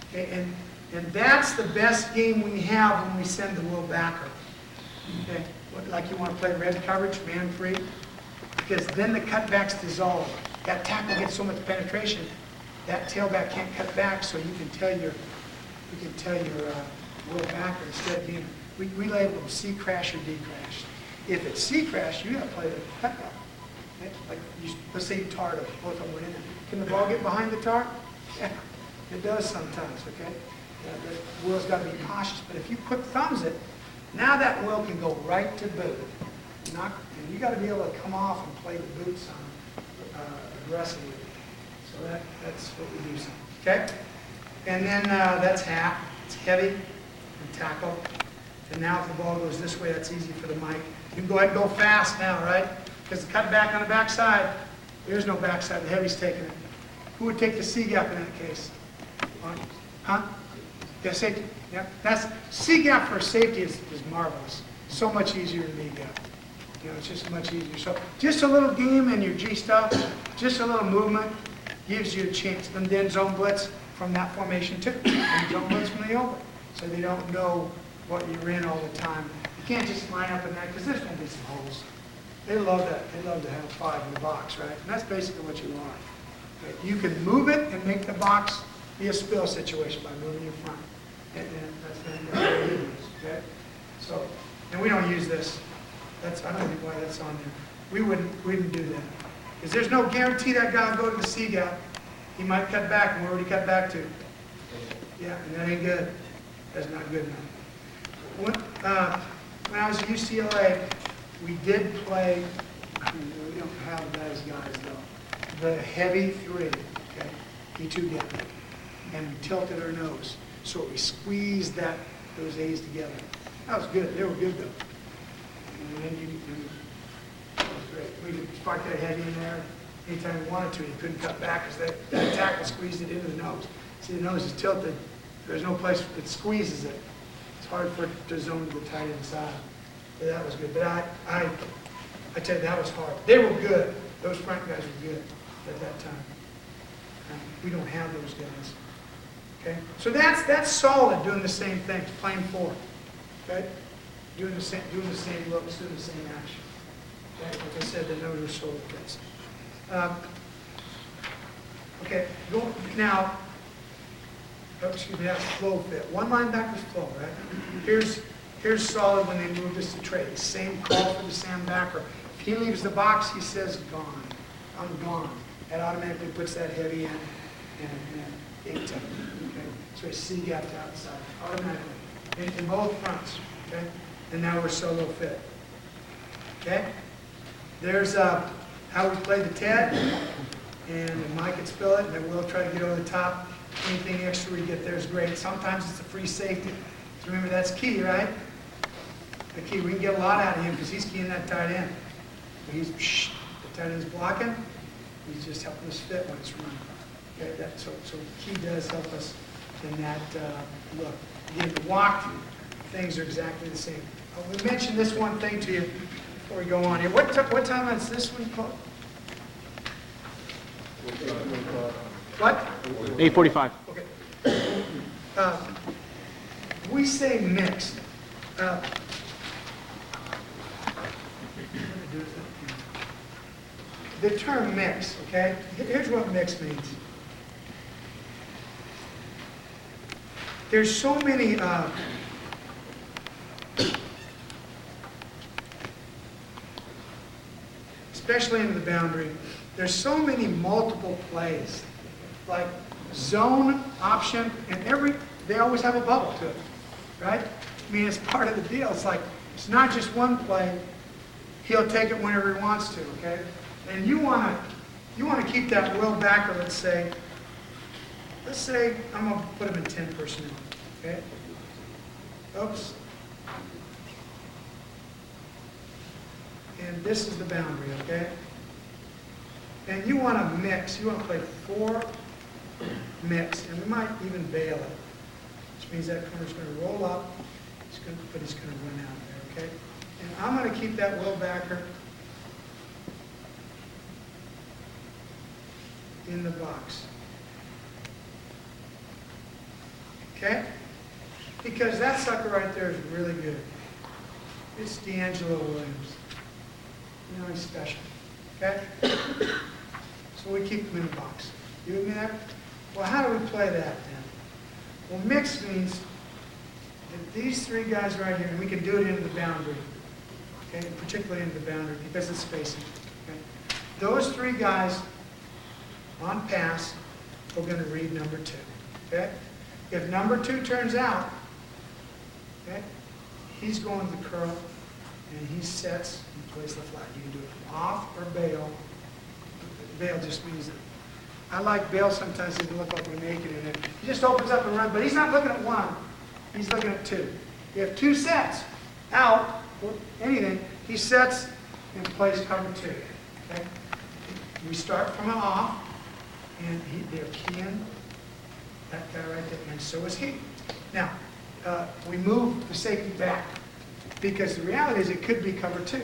Okay? And that's the best game we have when we send the Will backer. Okay? Like you want to play red coverage, man free, because then the cutbacks dissolve. That tackle gets so much penetration, that tailback can't cut back, so you can tell your Will backer instead of being, we label them C crash or D crash. If it's C crash, you got to play the cutback. Okay? Like let's say you tarred them, both of them went in there. Can the ball get behind the tar? Yeah, it does sometimes. Okay, the Will's got to be cautious. But if you quick thumbs it, now that Will can go right to boot. And you got to be able to come off and play the boots on aggressively. So that's what we do. Okay, and then that's half. It's heavy and tackle. And now if the ball goes this way, that's easy for the Mike. You can go ahead and go fast now, right? Because the cut back on the backside, there's no backside. The heavy's taking it. Who would take the C gap in that case? Huh? Yeah, safety. Yeah, that's C gap for safety is marvelous. So much easier than B gap. You know, it's just much easier. So just a little game in your G stuff, just a little movement gives you a chance. And then zone blitz from that formation too. And zone blitz from the over. So they don't know what you're in all the time. You can't just line up in that because there's going to be some holes. They love that. They love to have 5 in the box, right? And that's basically what you want. Okay? You can move it and make the box be a spill situation by moving your front. And that's what it is, okay? So, and we don't use this. I don't know why that's on there. We wouldn't do that. Because there's no guarantee that guy will go to the C gap. He might cut back, and where would he cut back to? Yeah, and that ain't good. That's not good enough. When I was at UCLA, we did play, we don't have those guys though, the heavy 3, okay, E2 gap, and we tilted our nose. So we squeezed those A's together. That was good. They were good though. And then that was great. We could spark that heavy in there anytime we wanted to. You couldn't cut back because that tackle squeezed it into the nose. See, the nose is tilted. There's no place it squeezes it. It's hard for it to zone to the tight inside. But that was good. But I tell you, that was hard. They were good. Those front guys were good at that time. We don't have those guys. Okay? So that's solid, doing the same thing, playing 4. Okay? Doing the same looks, doing the same action. Okay? Like I said, the nose are solid kids. Okay, now, excuse me, that's flow fit. One linebacker's flow, right? Here's solid when they move this to trade. Same call for the Sam backer. If He leaves the box, he says, gone. I'm gone. That automatically puts that heavy in into, okay? So C gapped outside, automatically, in both fronts, okay? And now we're solo fit, okay? There's how we play the Ted, and Mike can spill it, and then we'll try to get over the top. Anything extra we get there is great. Sometimes it's a free safety. So remember, that's key, right? The key, we can get a lot out of him because he's keying that tight end. The tight end's blocking. He's just helping us fit when it's running. Okay, so key does help us in that look. Again, the walk things are exactly the same. We mentioned this one thing to you before we go on here. What time is this one called? What? 8:45. Okay. We say mixed. The term mix, okay? Here's what mix means. There's so many especially into the boundary, there's so many multiple plays, like zone, option, and they always have a bubble to it, right? I mean, it's part of the deal. It's like, it's not just one play. He'll take it whenever he wants to, okay? And you want to keep that will backer, let's say I'm going to put him in 10 personnel, okay? Oops. And this is the boundary, okay? And you want to mix. You want to play 4 mix, and we might even bail it, which means that corner's going to roll up, but he's going to run out there, okay? And I'm going to keep that will backer in the box. Okay? Because that sucker right there is really good. It's D'Angelo Williams. You know, he's special. Okay? So we keep him in the box. You with me there? Well, how do we play that then? Well, mix means that these 3 guys right here, and we can do it into the boundary. Okay? Particularly into the boundary because it's spacing. Okay? Those 3 guys on pass, we're going to read number 2. Okay? If number 2 turns out, okay, he's going to the curl, and he sets and plays the flag. You can do it from off or bail. Bail just means that. I like bail sometimes. It can look like we're naked in it. He just opens up and runs, but he's not looking at 1. He's looking at 2. You have 2 sets out, or anything. He sets and plays cover 2. Okay? We start from an off, and they're keying that guy right there, and so is he. Now, we move the safety back, because the reality is it could be cover 2.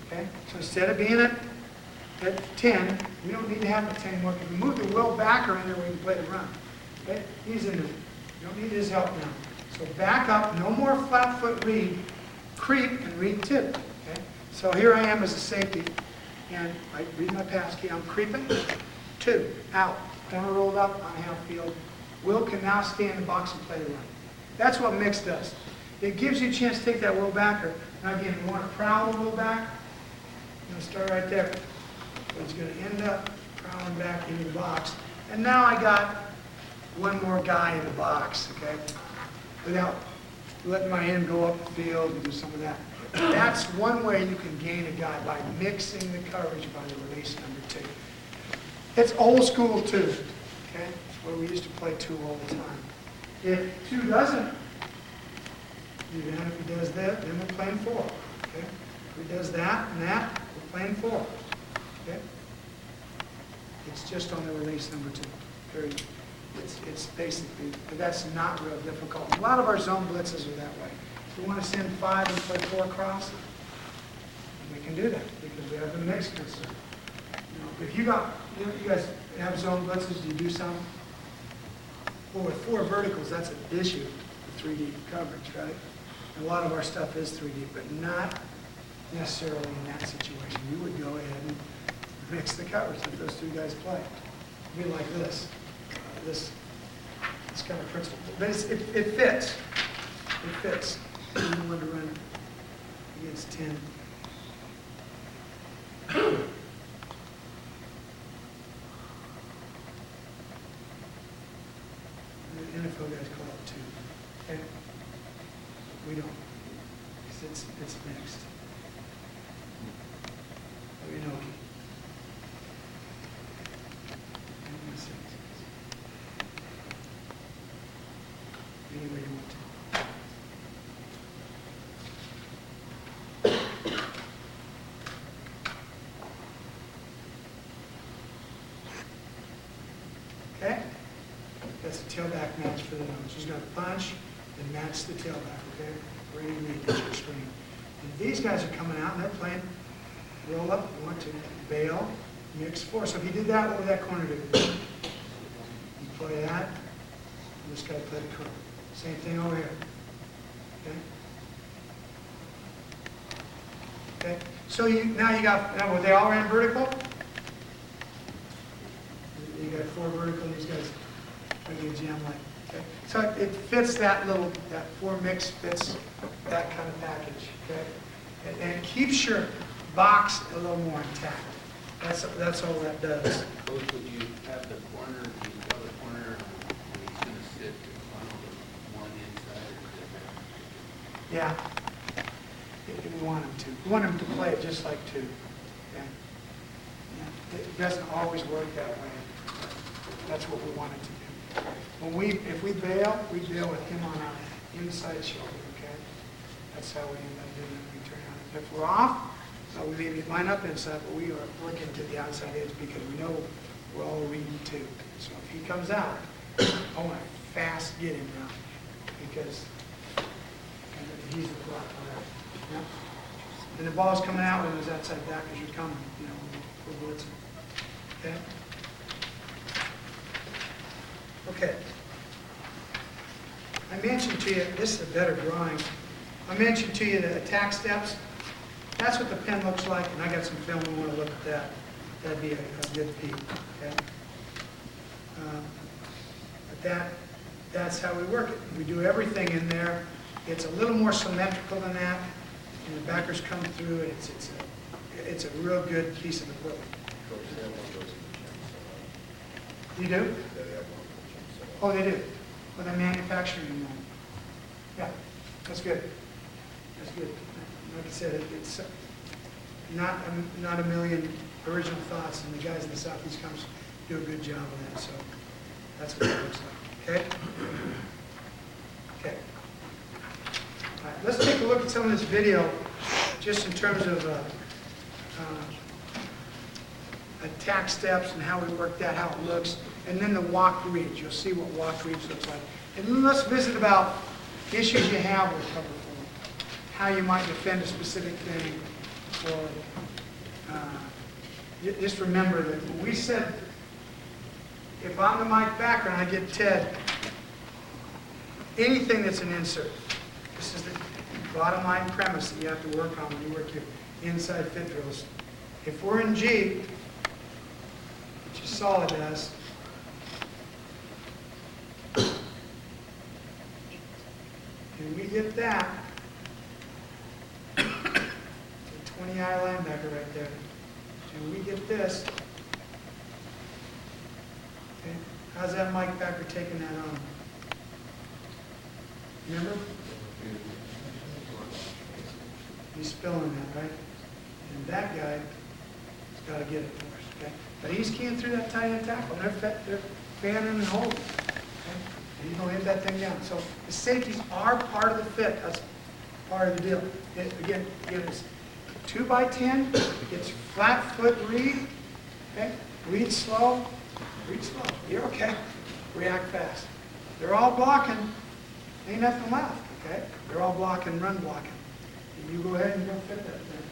Okay? So instead of being at 10, we don't need to have the 10 anymore, because we move the will backer in there where we can play the run. Okay? He's in there. You don't need his help now. So back up, no more flat foot read, creep, and read 2. Okay? So here I am as a safety, and I read my pass key. I'm creeping. 2, out. Corner rolled up on half field. Will can now stay in the box and play the run. That's what mix does. It gives you a chance to take that will backer. Now again, you want to prowl the will back. You're going to start right there. So it's going to end up prowling back into the box. And now I got 1 more guy in the box, okay? Without letting my end go up the field and do some of that. That's one way you can gain a guy, by mixing the coverage by the release number 2. It's old school 2, okay? It's where we used to play 2 all the time. If 2 doesn't do that, if he does that, then we're playing 4, okay? If he does that and that, we're playing 4, okay? It's just on the release number 2, period. It's basically, but that's not real difficult. A lot of our zone blitzes are that way. If we want to send 5 and play 4 across, we can do that because we have the mix concern. You know, if you guys have zone blitzes, do you do some? Well, with 4 verticals, that's an issue with 3D coverage, right? And a lot of our stuff is 3D, but not necessarily in that situation. You would go ahead and mix the coverage if those 2 guys play. It'd be like this. This kind of principle. But it fits. It fits. You want to run against 10. NFL guys call it 2. Okay? We don't. 'Cause it's mixed. We know. Any way you want to. Okay? That's a tailback match for the nose. She's going to punch and match the tailback, okay? Ready to read this your screen. And these guys are coming out and they're playing roll up, 1, 2, bail, mix 4. So if you did that, what would that corner do? You play that, and this guy played the corner. Same thing over here. Okay? Okay? So now they all ran vertical? You got 4 vertical, these guys are going to jam like. Okay? So it fits that 4 mix fits that kind of package. Okay? And it keeps your box a little more intact. That's all that does. Coach, would you have the corner, the other corner, and he's going to sit in front of the one inside or Yeah. If we want him to. We want him to play it just like 2. Okay? Yeah. It doesn't always work that way. That's what we want it to do. If we bail with him on our inside shoulder, okay? That's how we end up doing it. We turn on. If we're off, we maybe line up inside, but we are looking to the outside edge because we know we're all reading 2. So if he comes out, I want to fast get him now because he's the block. Yeah. And the ball's coming out when it was outside back as you're coming, we're blitzing. Okay? Okay. I mentioned to you, this is a better drawing. I mentioned to you the attack steps. That's what the pen looks like, and I got some film we want to look at that. That'd be a good peek. Okay? But that's how we work it. We do everything in there. It's a little more symmetrical than that. And the backers come through. It's a real good piece of equipment. You do? Oh, they do. Well, they're manufacturing them. Yeah, that's good. That's good. Like I said, it's not a million original thoughts, and the guys in the Southeast comes do a good job of that. So that's what it looks like. Okay. Okay. All right, let's take a look at some of this video, just in terms of attack steps and how we work that, how it looks, and then the walk reads. You'll see what walk reads looks like. And then let's visit about issues you have with cover form, how you might defend a specific thing, or just remember that when we said, if I'm the Mike backer and I get Ted, anything that's an insert, this is the bottom line premise that you have to work on when you work your inside fit drills. If we're in G, which is solid as, and we get that, the 20-eye linebacker right there, and we get this, okay, how's that Mike backer taking that on? Remember? He's spilling that, right? And that guy has got to get it for us, okay? But he's keying through that tight end tackle. They're fanning and holding, okay? And he's going to hit that thing down. So the safeties are part of the fit. That's part of the deal. Again, it's 2x10. It's flat foot read, okay? Read slow. Read slow. You're okay. React fast. They're all blocking. Ain't nothing left, okay? They're all blocking, run blocking. And you go ahead and you're going to fit that thing.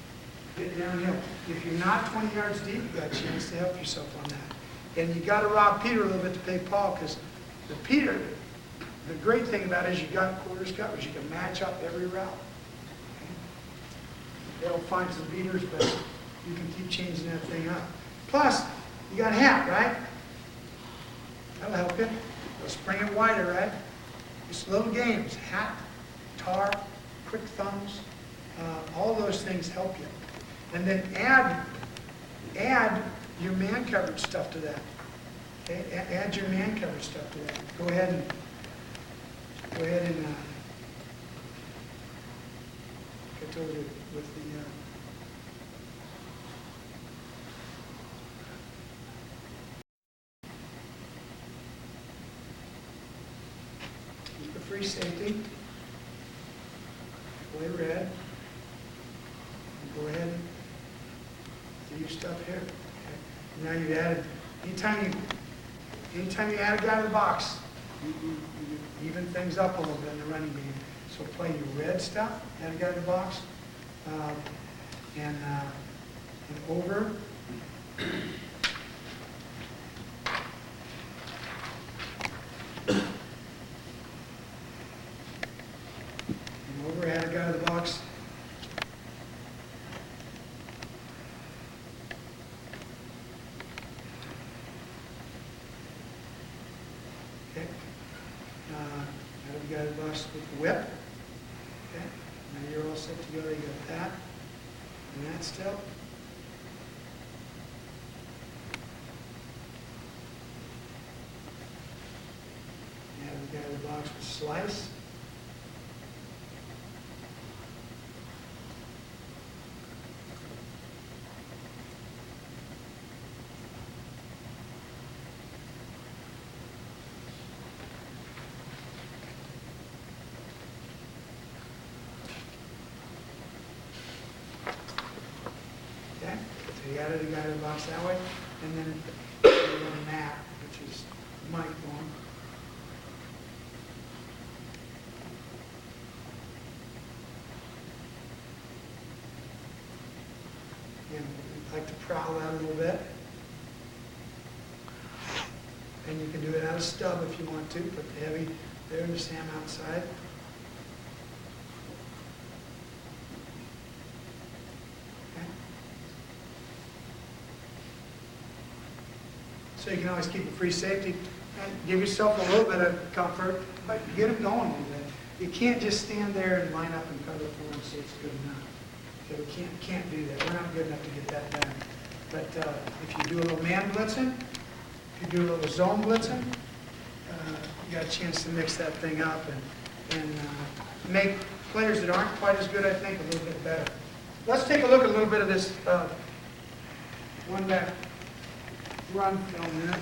Get downhill. If you're not 20 yards deep, you've got a chance to help yourself on that. And you got to rob Peter a little bit to pay Paul, because the great thing about it is you got quarters coverage. You can match up every route. Okay? They'll find some beaters, but you can keep changing that thing up. Plus, you got a hat, right? That'll help you. Let's bring it wider, right? Just little games. Hat, tar, quick thumbs, all those things help you. And then add your man coverage stuff to that. Okay? Add your man coverage stuff to that. Go ahead and Go ahead and get over to with the keep the free safety. Play red. And go ahead and do your stuff here. Okay. Now you added, anytime you add a guy to the box, you even things up a little bit in the running game. So play your red stuff, add a guy to the box, and over. And over, add a guy to the box. Okay. Add a guy to the box with the whip. Okay. Now you're all set to go. You got that and that still. Add a guy to the box with slice. Okay, so you added a guy to the box that way, and then you're on that, which is Mike one. And we'd like to prowl out a little bit. And you can do it out of stub if you want to. Put the heavy there and the Sam outside. Okay. So you can always keep a free safety and give yourself a little bit of comfort, but get them going a little bit. You can't just stand there and line up and cover for them, so it's good enough. Okay, we can't do that. We're not good enough to get that done. But if you do a little man blitzing, if you do a little zone blitzing, you got a chance to mix that thing up and make players that aren't quite as good, I think, a little bit better. Let's take a look at a little bit of this one back run film here.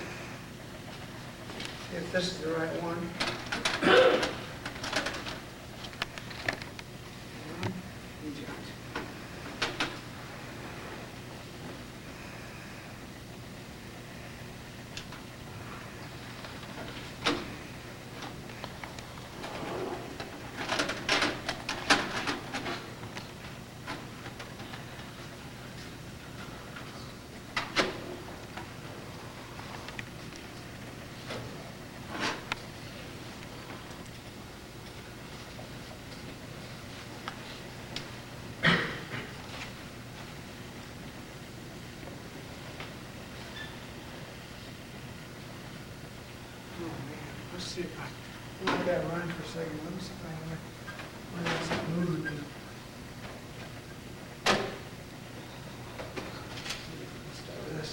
See if this is the right one. Let's see if I let that run for a second. Let me see if I can let that move. Let's do this.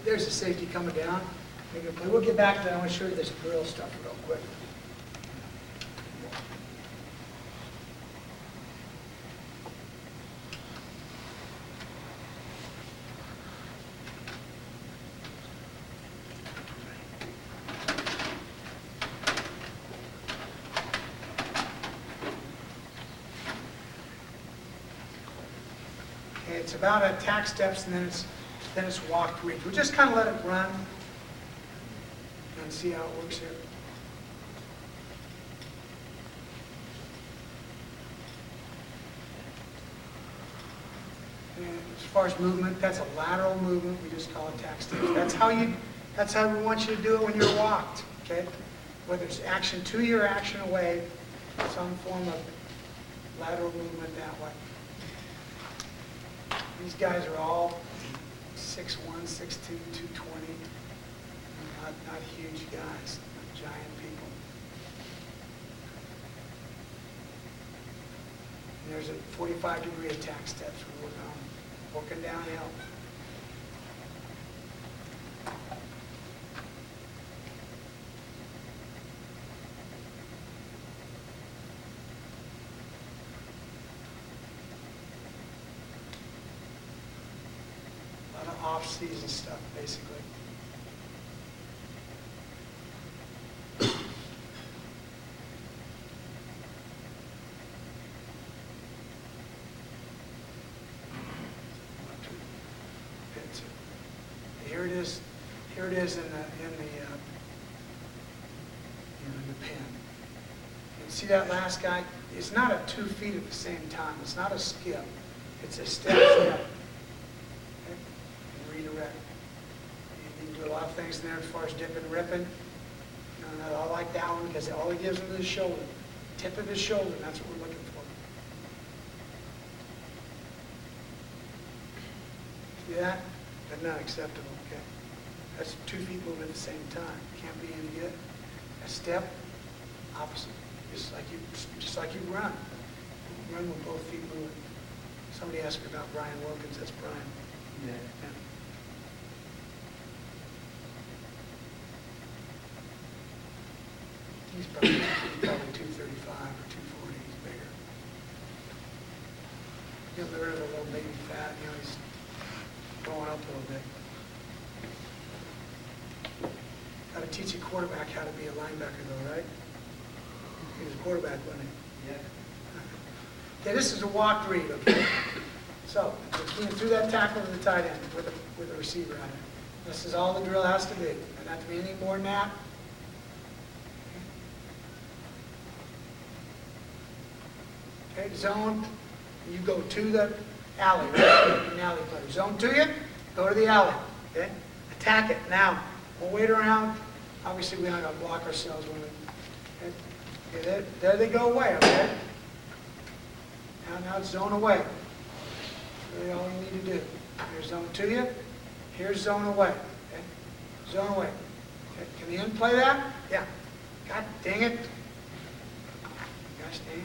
There's the safety coming down. We'll get back to that. I want to show you this drill stuff real quick. Okay, it's about attack steps, and then it's walk reach. We'll just kind of let it run and see how it works here. And as far as movement, that's a lateral movement. We just call it attack steps. That's how we want you to do it when you're walked. Okay, whether it's action to you or action away, some form of lateral movement that way. These guys are all 6'1", 6'2", 220. Not huge guys, not giant people. And there's a 45-degree attack steps we're working on, working downhill. off-season stuff, basically. Here it is. Here it is in the pen. And see that last guy? It's not a 2 feet at the same time. It's not a skip. It's a step. Okay? And redirect. You can do a lot of things in there as far as dipping and ripping. And I like that one because all he gives him is his shoulder. Tip of his shoulder, and that's what we're looking for. See that? That's not acceptable, okay? That's 2 feet moving at the same time. Can't be any good. A step, opposite. Just like you run. Run with both feet moving. Somebody asked me about Brian Wilkins. That's Brian. Yeah. Yeah. He's probably 235 or 240. He's bigger. You know, there is a little baby fat. You know, he's going up a little bit. Got to teach a quarterback how to be a linebacker, though, right? He was a quarterback, wasn't he? Yeah. Okay, this is a walk read, okay? So, you threw that tackle to the tight end with a receiver on it. This is all the drill has to be. It doesn't have to be any more than that. Okay, zone, you go to the alley, right? An alley play. Zone to you, go to the alley, okay? Attack it. Now, we'll wait around. Obviously, we're not going to block ourselves when we, okay, there they go away, okay? Now it's zone away. That's really all you need to do. Here's zone to you. Here's zone away. Okay? Zone away. Okay. Can the end play that? Yeah. God dang it. Gosh dang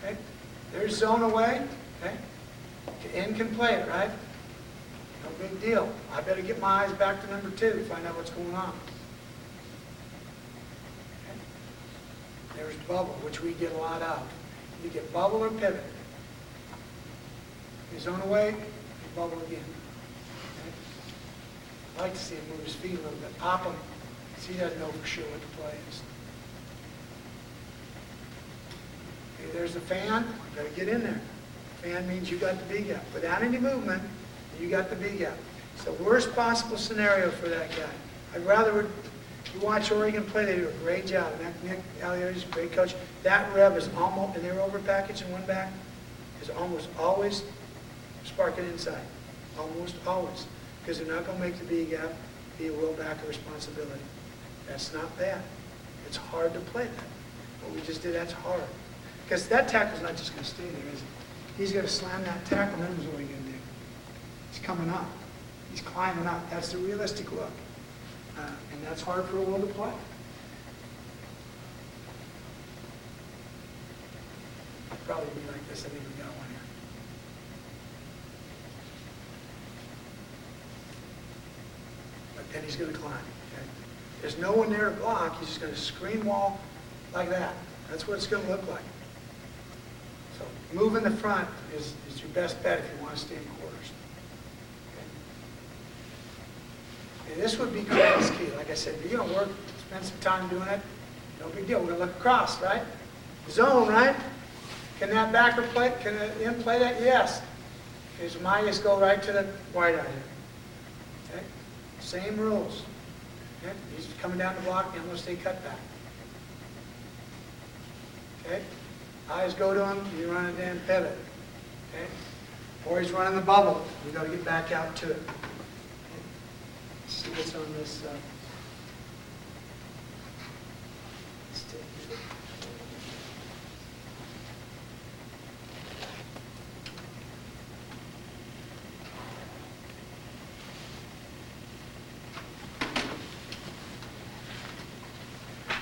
it. Okay. There's zone away. Okay. The end can play it, right? No big deal. I better get my eyes back to number 2 to find out what's going on. Okay. There's bubble, which we get a lot of. You get bubble or pivot. You zone away, you bubble again. Okay. I like to see him move his feet a little bit. Pop him. So he doesn't know for sure what the play is. Okay, there's the fan. You got to get in there. Fan means you got the B gap. Without any movement, you got the B gap. It's the worst possible scenario for that guy. I'd rather, you watch Oregon play, they do a great job. Nick Allieri is a great coach. That rev is almost, and they're over package and one back, is almost always sparking inside. Almost always. Because they're not going to make the B gap be a will back a responsibility. That's not bad. It's hard to play that. What we just did, that's hard. Because that tackle's not just going to stay there, is it? He's going to slam that tackle, and then what's he going to do? He's coming up. He's climbing up. That's the realistic look. And that's hard for a will to play. Probably be like this. I think we got one here. But then he's going to climb. Okay? There's no one there to block. He's just going to screen wall like that. That's what it's going to look like. So move in the front is your best bet if you want to stay in quarters. Okay? And this would be Carl's key. Like I said, if you're going to work, spend some time doing it, no big deal. We're going to look across, right? Zone, right? Can that backer play? Can the end play that? Yes. His Mayas go right to the wide eye here. Okay? Same rules. Okay? He's coming down the block, and we'll stay cut back. Okay? Eyes go to him, you run it in pivot. Okay? Or he's running the bubble. We got to get back out to it. Okay? Let's see what's on this.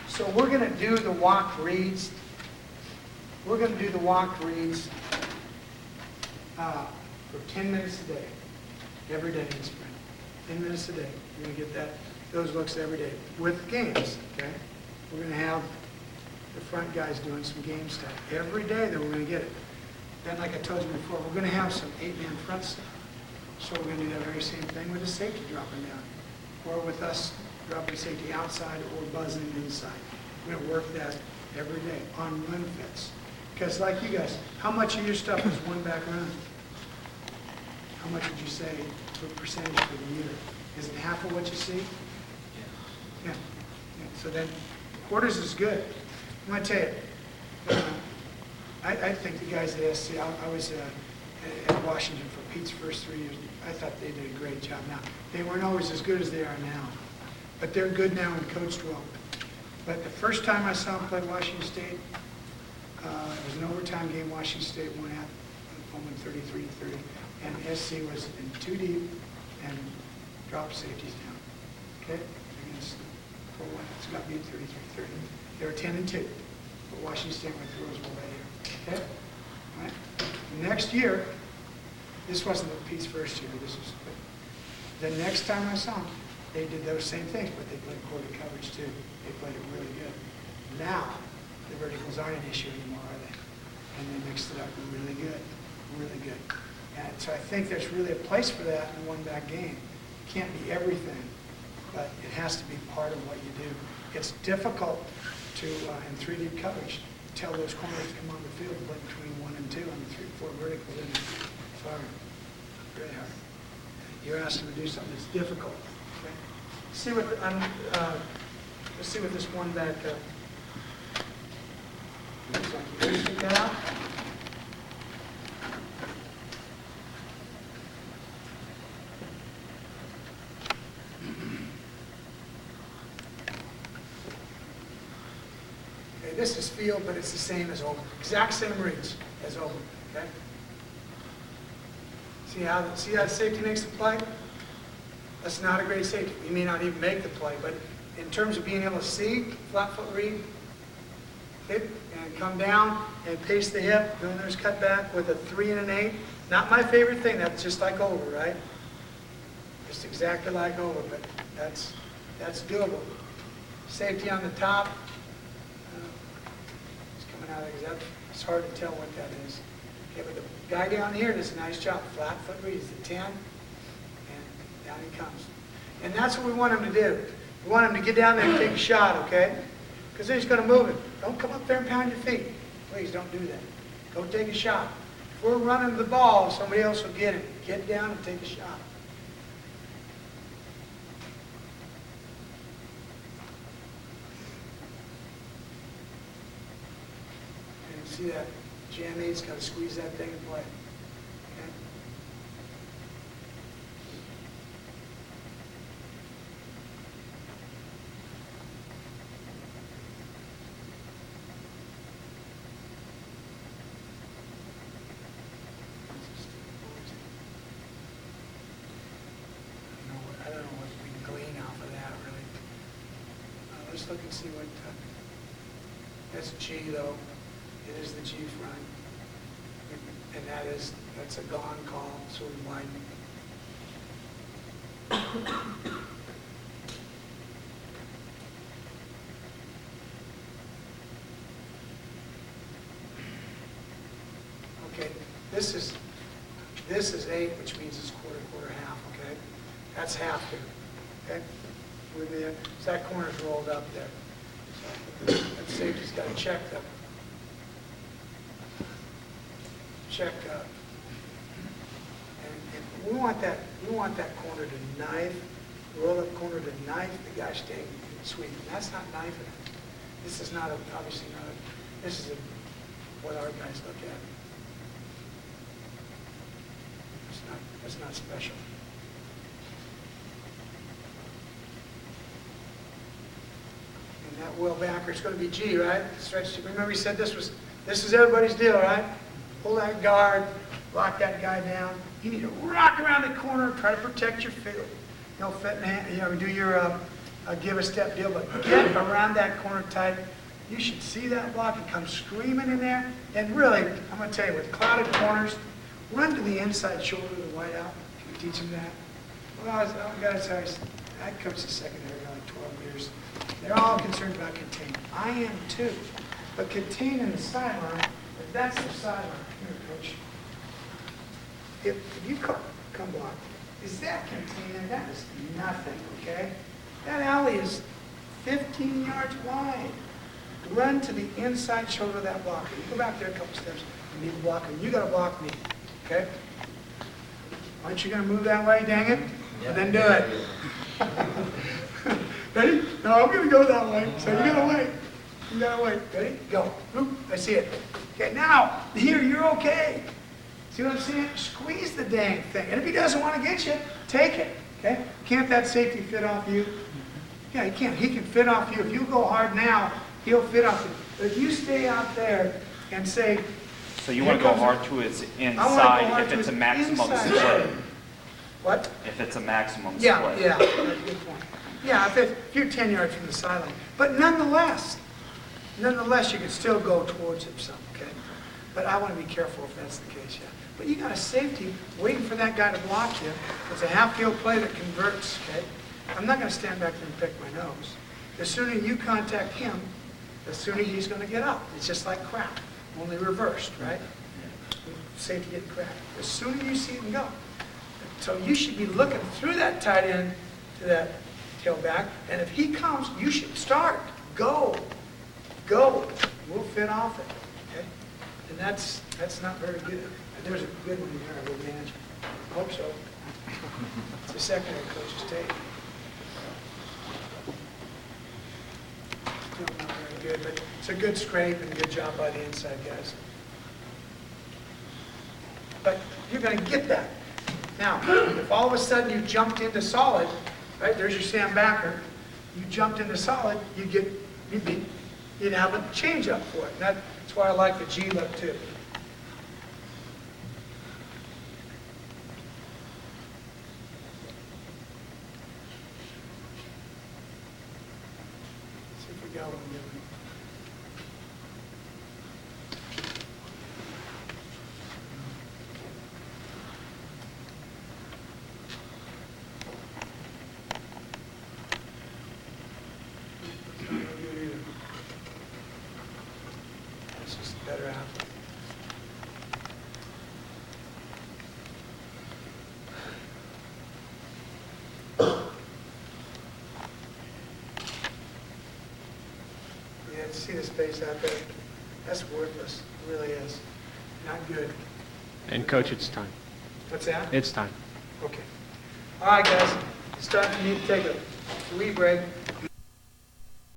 So we're going to do the walk reads. We're going to do the walk reads for 10 minutes a day, every day in the spring. 10 minutes a day. You're going to get those looks every day with games. Okay. We're going to have the front guys doing some game stuff every day. That we're going to get it. Then, like I told you before, we're going to have some 8-man front stuff. So we're gonna do that very same thing with the safety dropping down, or with us dropping safety outside or buzzing inside. We're gonna work that every day on run fits. Because like you guys, how much of your stuff is one back run? How much would you say for percentage for the year? Is it half of what you see? Yeah. So then, quarters is good. I'm gonna tell you, I think the guys at SC, I was at Washington for Pete's first 3 years. I thought they did a great job. Now, they weren't always as good as they are now, but they're good now and coached well. But the first time I saw them play Washington State, it was an overtime game. Washington State won 33-30, and SC was in 2 deep and dropped safeties down. Okay, against it's got to be 33-30. They were 10-2, but Washington State went through as well that year. Okay, all right. Next year, this wasn't Pete's first year. This was the next time I saw them. They did those same things, but they played quarter coverage too. They played it really good. Now, the verticals aren't an issue anymore, are they? And they mixed it up really good, really good. And so I think there's really a place for that in a one-back game. It can't be everything, but it has to be part of what you do. It's difficult to, in 3D coverage, tell those corners to come on the field and play between 1 and 2 on the 3-4 verticals. And it's hard, very hard. You're asking them to do something that's difficult. Okay? See what let's see what this one back looks like. You ready to take that out? Okay, this is field, but it's the same as over. Exact same reads as over. Okay. See how the safety makes the play? That's not a great safety. We may not even make the play, but in terms of being able to see, flat foot read, hip, and come down and pace the hip, doing those cut back with a 3 and an 8. Not my favorite thing. That's just like over, right? Just exactly like over, but that's doable. Safety on the top. It's coming out of that. It's hard to tell what that is. Okay, but the guy down here does a nice job. Flat foot read is the 10, and down he comes. And that's what we want him to do. We want him to get down there and take a shot, okay? Because then he's going to move it. Don't come up there and pound your feet. Please don't do that. Go take a shot. If we're running the ball, somebody else will get it. Get down and take a shot. And you see that jam 8's got to squeeze that thing and play. Okay? I don't know what we can glean off of that, really. Let's look and see what... that's G, though. It is the G front. And that's a gone call, so we widen it. Okay, this is 8, which means it's quarter, half, okay? That's half here, okay? With me, so that corner's rolled up there. So that safety's got to check them. Check up. And we want that corner to knife, roll up corner to knife the guy staying sweep. That's not knifing it. This is not obviously not this is what our guys look at. It's not special. And that wheel backer, it's going to be G, right? Stretch. Remember we said this is everybody's deal, right? Pull that guard, lock that guy down. You need to rock around the corner, try to protect your field. You know, fit in hand, you know, do your give a step deal, but get around that corner tight. You should see that block and come screaming in there. And really, I'm going to tell you, with clouded corners, run to the inside shoulder of the whiteout. Can you teach them that? Well, I coached the secondary like 12 years. They're all concerned about contain. I am too. But contain in the sideline, if that's the sideline, here, coach. If you come block. Is that container, that is nothing, okay? That alley is 15 yards wide. Run to the inside shoulder of that blocker. You go back there a couple steps, you need to block him. You gotta block me, okay? Aren't you gonna move that way, dang it? Well, then do it. Ready? No, I'm gonna go that way, so you gotta wait. You gotta wait. Ready? Go. Oop, I see it. Okay, now, here, you're okay. See what I'm saying? Squeeze the dang thing. And if he doesn't want to get you, take it. Okay? Can't that safety fit off you? Yeah, he can. He can fit off you. If you go hard now, he'll fit off you. But if you stay out there and say, So you want to go hard to his inside if it's a maximum split? What? If it's a maximum split? Yeah, that's a good point. Yeah, if you're 10 yards from the sideline. But nonetheless, you can still go towards him some, okay? But I want to be careful if that's the case, yeah. But you got a safety waiting for that guy to block you. It's a half-field play that converts, okay? I'm not going to stand back there and pick my nose. The sooner you contact him, the sooner he's going to get up. It's just like crap, only reversed, right? Safety getting cracked. The sooner you see him go. So you should be looking through that tight end to that tailback, and if he comes, you should start. Go. We'll fit off it, okay? And that's not very good. There's a good one here, I would imagine. I hope so. It's the secondary coach's take. Still not very good, but it's a good scrape and a good job by the inside guys. But you're going to get that. Now, if all of a sudden you jumped into solid, right, there's your Sam backer, you jumped into solid, you'd have a change up for it. That's why I like the G-look too. See if we got one given. It's just better out. Yeah, see the space out there? That's worthless. It really is. Not good. And Coach, it's time. What's that? It's time. Okay. All right, guys. It's time for me to take a wee break.